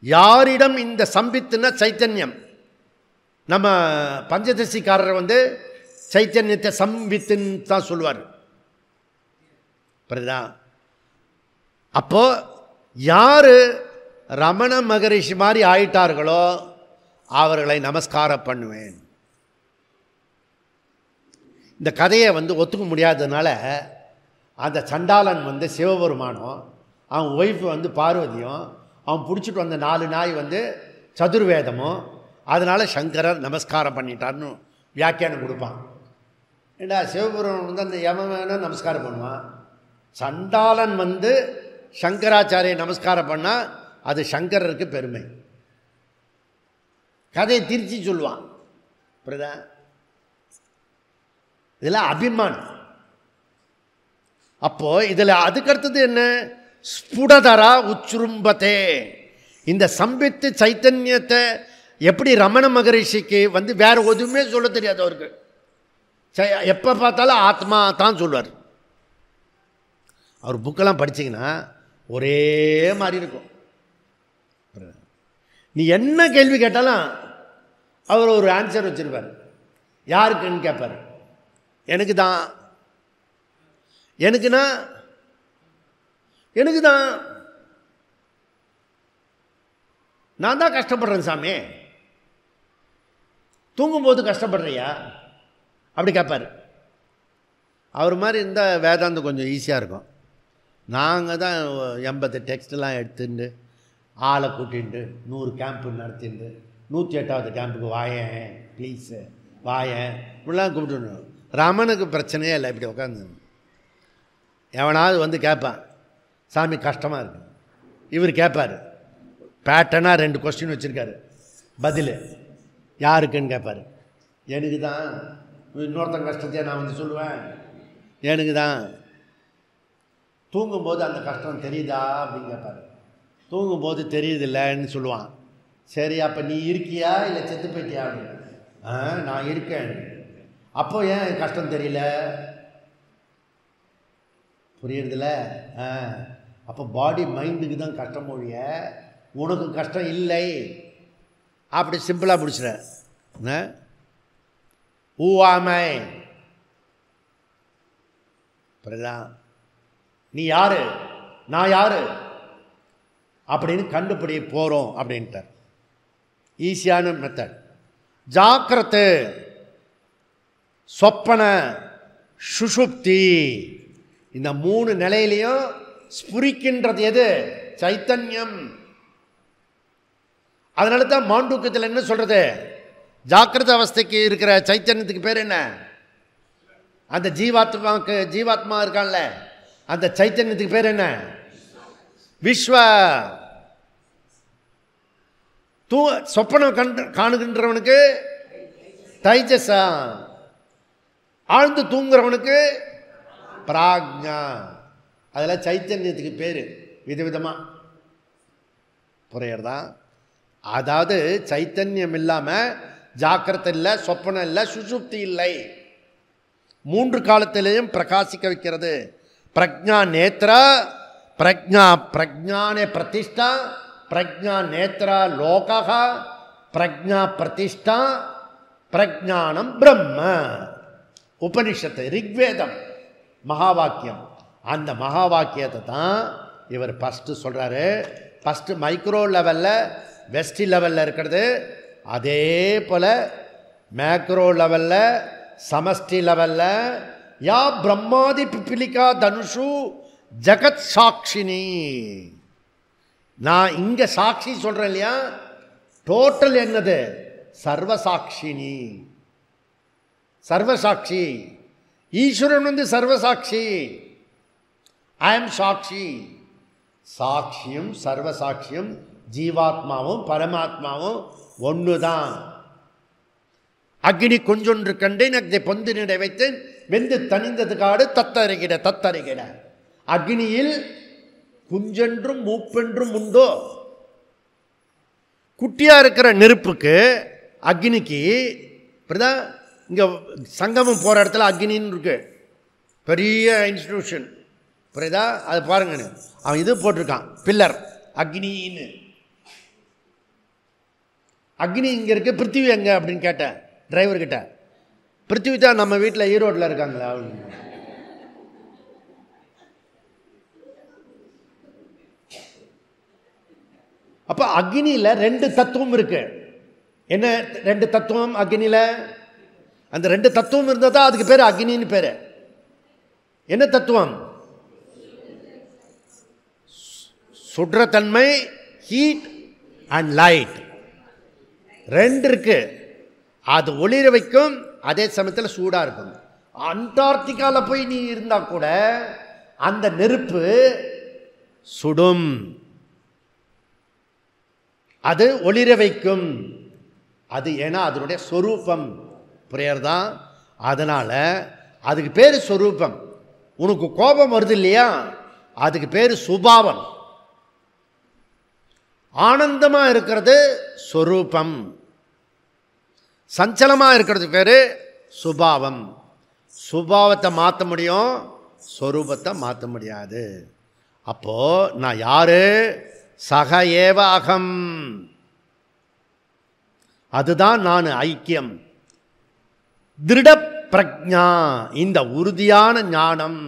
யாரிடம் இந்த சம்பித்துன்னா சைத்தன்யம். நம்ம பஞ்சதசிக்காரர் வந்து சைத்தன்யத்தை சம்பித்துன்னு தான் சொல்லுவார் புரியுதா. அப்போ யார் ரமண மகரிஷி மாதிரி ஆயிட்டார்களோ அவர்களை நமஸ்காரம் பண்ணுவேன். இந்த கதையை வந்து ஒத்துக்க முடியாததுனால அந்த சண்டாளன் வந்து சிவபெருமானும் அவன் ஒய்ஃபு வந்து பார்வதியும் அவன் பிடிச்சிட்டு வந்த 4 நாய் வந்து சதுர்வேதமும், அதனால் சங்கரர் நமஸ்காரம் பண்ணிட்டார்னு வியாக்கியானம் கொடுப்பான். ஏண்டா சிவபெருமான் வந்து அந்த யமனை நமஸ்காரம் பண்ணுவான், சண்டாளன் வந்து சங்கராச்சாரியை நமஸ்காரம் பண்ணால் அது சங்கரருக்கு பெருமை. கதையை திருச்சி சொல்லுவான் புரியுதா. இதில் அபிமானம். அப்போ இதில் அதுக்கடுத்தது என்ன, ஸ்புடதரா உச்சுரும்பத்தே. இந்த சம்பித்து சைத்தன்யத்தை எப்படி ரமண மகரிஷிக்கு வந்து வேற எதுவுமே சொல்ல தெரியாது அவருக்கு. எப்போ பார்த்தாலும் ஆத்மா தான் சொல்லுவார். அவர் புக்கெல்லாம் படிச்சிங்கன்னா ஒரே மாதிரி இருக்கும். நீ என்ன கேள்வி கேட்டாலும் அவர் ஒரு ஆன்சர் வச்சிருப்பார். யாருக்குன்னு கேட்பார். எனக்கு தான், எனக்கு தான், நான் தான் கஷ்டப்படுறேன் சாமி, தூங்கும்போது கஷ்டப்படுறியா அப்படி கேட்பார். அவர் மாதிரி இருந்தால் வேதாந்தம் கொஞ்சம் ஈஸியாக இருக்கும். நாங்கள் தான் 80 டெக்ஸ்ட்லாம் எடுத்துட்டு ஆளை கூட்டிட்டு 100 கேம்ப்பு நடத்திட்டு 108வது கேம்புக்கு வாயேன் ப்ளீஸு வாயேன் இப்படிலாம் கூப்பிட்டுணும். ரமனுக்கு பிரச்சனையே இல்லை. இப்படி உட்காந்து எவனாவது வந்து கேட்பான், சாமி கஷ்டமாக இருக்கு. இவர் கேட்பார், பேட்டர்னாக 2 கொஸ்டின் வச்சுருக்காரு, பதில் யாருக்குன்னு கேட்பார். எனக்கு தான். இன்னொருத்தன் கஷ்டத்தையே நான் வந்து சொல்லுவேன், எனக்கு தான். தூங்கும்போது அந்த கஷ்டம் தெரியுதா அப்படின்னு கேட்பாரு. தூங்கும்போது தெரியுதில்லன்னு சொல்லுவான். சரி, அப்போ நீ இருக்கியா இல்லை செத்து போயிட்டியா அப்படின்னு. நான் இருக்கேன். அப்போ ஏன் கஷ்டம் தெரியல? புரியுறதில்ல? அப்போ பாடி மைண்டுக்கு தான் கஷ்டம் ஒழிய உனக்கு கஷ்டம் இல்லை. அப்படி சிம்பிளாக முடிச்சுற. ஊவாமை புரியுதா? நீ யாரு, நான் யாரு அப்படின்னு கண்டுபிடி போகிறோம் அப்படின்ட்டார். ஈஸியான மெத்தட். ஜாக்கிரத்து, சொப்பன, சுஷுப்தி, இந்த 3 நிலையிலையும் ஸ்புரிக்கின்றது எது? சைத்தன்யம். அதனால தான் மாண்டூக்கத்தில் என்ன சொல்றது? ஜாக்கிரத அவஸ்தைக்கு இருக்கிற சைத்தன்யத்துக்கு பேர் என்ன? அந்த ஜீவாத்மா இருக்கான்ல, அந்த சைத்தன்யத்துக்கு பேர் என்ன? விஸ்வ. சொப்பனம் காணுகின்றவனுக்கு தைஜசா, ஆழ்ந்து தூங்குறவனுக்கு பிராக்ஞா. அதில் சைத்தன்யத்துக்கு பேர் விதவிதமாக. புரியுறதா? அதாவது சைத்தன்யம் இல்லாமல் ஜாக்கிரதை இல்லை, சொப்பனம் இல்லை, சுசுப்தி இல்லை. 3 காலத்திலேயும் பிரகாசிக்க வைக்கிறது. பிரக்ஞா நேத்ரா, பிரஜானே பிரதிஷ்டா, பிரஜா நேத்ரா லோகா, பிரஜா பிரதிஷ்டா, பிரஜானம் பிரம்ம. உபனிஷத்து, ரிக்வேதம், மகா வாக்கியம். அந்த மகா வாக்கியத்தை தான் இவர் ஃபஸ்ட்டு சொல்கிறாரு. ஃபஸ்ட்டு மைக்ரோ லெவலில், வெஸ்டி லெவலில் இருக்கிறது. அதே போல் மேக்ரோ லெவலில், சமஷ்டி லெவலில், யா பிரம்மாதி பிப்பிலிகா தனுஷு ஜகத் சாட்சினி. நான் இங்கே சாட்சி சொல்கிறேன் இல்லையா, டோட்டல் என்னது? சர்வசாட்சினி, சர்வசாட்சி. ஈஸ்வரன் சர்வசாட்சி. ஐ எம் சாட்சி. சாட்சியும் சர்வசாட்சியும் ஜீவாத்மாவும் பரமாத்மாவும் ஒன்று தான். அக்னி கொஞ்சொன்று கண்டேன், அதை பொந்து நிட வைத்தேன், வெந்து தனிந்தது காடு தத்தறிகிட தத்தறிகிட. அக்னியில் குஞ்சென்றும் மூப்பென்றும் உண்டோ? குட்டியாக இருக்கிற நெருப்புக்கு, அக்னிக்கு, இப்படிதான் இங்கே சங்கமம் போகிற இடத்துல அக்னின்னு இருக்கு, பெரிய இன்ஸ்டிடியூஷன். புரியுதா? அது பாருங்க, அவன் இது போட்டிருக்கான் பில்லர் அக்னின்னு. அக்னி இங்கே இருக்கு, பிருத்திவி எங்கே அப்படின்னு கேட்டேன் டிரைவர்கிட்ட. பிருத்திவி தான் நம்ம வீட்டில் ஈரோட்டில் இருக்காங்களா அப்படின்னு. அப்போ அக்னியில் 2 தத்துவம் இருக்கு. என்ன 2 தத்துவம் அக்னியில்? அந்த 2 தத்துவம் இருந்தால் தான் அதுக்கு பேர் அக்னின்னு பேர். என்ன தத்துவம்? சுடுற தன்மை, ஹீட் அண்ட் லைட், 2 இருக்கு. அது ஒளிர வைக்கும், அதே சமயத்தில் சூடாக இருக்கும். அண்டார்டிகாவில் போய் நீ இருந்தால் கூட அந்த நெருப்பு சுடும், அது ஒளிர வைக்கும். அது ஏன்னா அதனுடைய சொரூபம். புரியறதான்? அதனால் அதுக்கு பேர் சொரூபம். உனக்கு கோபம் வருது இல்லையா, அதுக்கு பேர் சுபாவம். ஆனந்தமாக இருக்கிறது சொரூபம், சஞ்சலமாக இருக்கிறது பேர் சுபாவம். சுபாவத்தை மாற்ற முடியும், சொரூபத்தை மாற்ற முடியாது. அப்போது நான் யாரு? சக ஏவ அகம், அதுதான் நான், ஐக்கியம். திருட பிரக்ஞா, இந்த உறுதியான ஞானம்.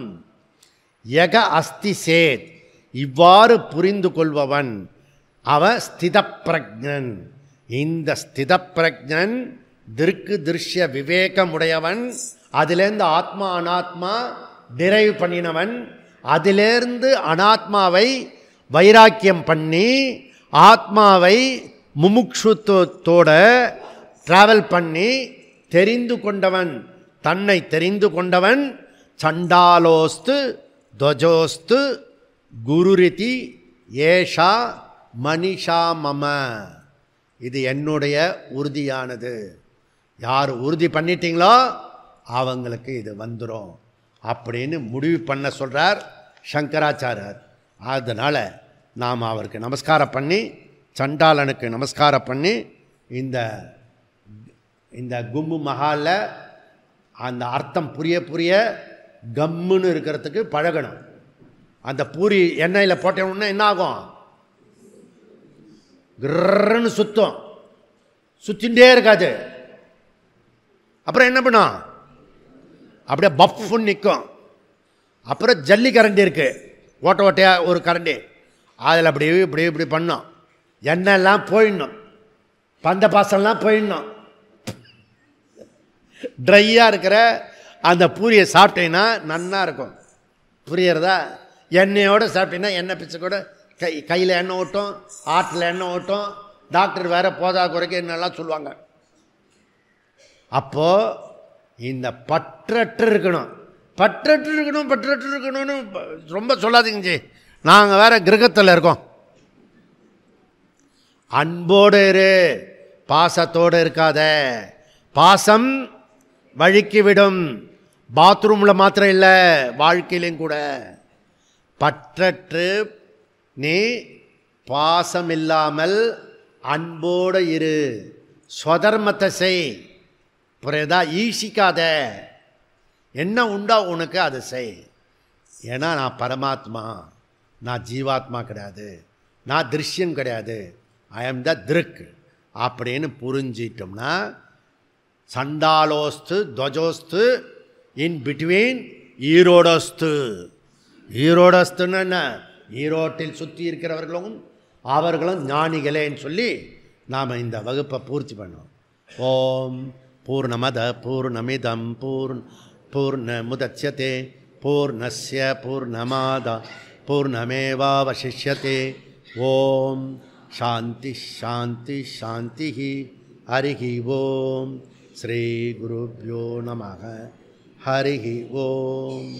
யக அஸ்தி சேத், இவ்வாறு புரிந்து கொள்பவன் அவன் ஸ்தித பிரக்ஞன். இந்த ஸ்தித பிரக்ஞன் திருக்கு திருஷ்ய விவேகமுடையவன். அதிலேருந்து ஆத்மா அனாத்மா டிரைவ் பண்ணினவன். அதிலேருந்து அனாத்மாவை வைராக்கியம் பண்ணி ஆத்மாவை முமுட்சுத்துவத்தோட டிராவல் பண்ணி தெரிந்து கொண்டவன், தன்னை தெரிந்து கொண்டவன். சண்டாலோஸ்து துவஜோஸ்து குருரிதி ஏஷா மனிஷா மம, இது என்னுடைய உறுதியானது. யார் உறுதி பண்ணிட்டீங்களோ அவங்களுக்கு இது வந்துடும் அப்படின்னு முடிவு பண்ண சொல்கிறார். சங்கராச்சாரியர். அதனால் நாம் அவருக்கு நமஸ்காரம் பண்ணி, சண்டாளனுக்கு நமஸ்காரம் பண்ணி, இந்த கும்பு மகாலில் அந்த அர்த்தம் புரிய புரிய கம்முன்னு இருக்கிறதுக்கு பழகணும். அந்த பூரி எண்ணெயில் போட்டோம்னா என்ன ஆகும்? கிரன்னு சுத்தம், சுத்தின்ண்டே இருக்காது. அப்புறம் என்ன பண்ணும்? அப்படியே பஃப்னு நிற்கும். அப்புறம் ஜல்லி கரண்டி இருக்குது, ஓட்ட ஓட்டையாக ஒரு கரண்டி, அதில் அப்படி இப்படி இப்படி பண்ணோம். எண்ணெய்லாம் போயிடணும், பந்த பாசம்லாம் போயிடணும். ட்ரையாக இருக்கிற அந்த பூரியை சாப்பிட்டீங்கன்னா நன்னா இருக்கும். புரியறதா? எண்ணெயோடு சாப்பிட்டீங்கன்னா எண்ணெய் பிச்சை கூட கையில் எண்ணெய் ஓட்டும், ஆட்டில் எண்ணெய் ஓட்டும். டாக்டர் வேறு போதா குறைக்க என்னெல்லாம் சொல்லுவாங்க. அப்போது இந்த பற்றற்று இருக்கணும், பற்றற்று இருக்கணும், பற்றற்று இருக்கணும்னு ரொம்ப சொல்லாதீங்க ஜி. நாங்கள் வேறு கிரகத்தில் இருக்கோம். அன்போடு இரு, பாசத்தோடு இருக்காத. பாசம் வழுக்கி விடும். பாத்ரூமில் மாத்திரம் இல்லை, வாழ்க்கையிலும் கூட. பற்றற்று நீ பாசம் இல்லாமல் அன்போடு இரு, ஸ்வதர்மத்தை செய். புரியுதா? ஈசிக்காத. என்ன உண்டா உனக்கு அதை செய். ஏன்னா நான் பரமாத்மா, நான் ஜீவாத்மா கிடையாது, நான் திருஷ்யம் கிடையாது, ஐ ஆம் த திருக் அப்படின்னு புரிஞ்சிட்டோம்னா, சண்டாலோஸ்து துவஜோஸ்து இன் பிட்வீன் ஈரோடஸ்து. ஈரோடஸ்துன்னு என்ன? ஈரோட்டில் சுற்றி இருக்கிறவர்களும் அவர்களும் ஞானிகளேன்னு சொல்லி நாம் இந்த வகுப்பை பூர்த்தி பண்ணோம். ஓம் பூர்ணமத பூர்ணமிதம் பூர்ணமுதச்யதே பூர்ணஸ்ய பூர்ணமாத பூர்ணமேவாவசிஷ்யதே. ஓம் சாந்தி சாந்தி சாந்தி. ஹரிஹி ஓம். ஸ்ரீ குருப்யோ நமः. ஹரிஹி ஓம்.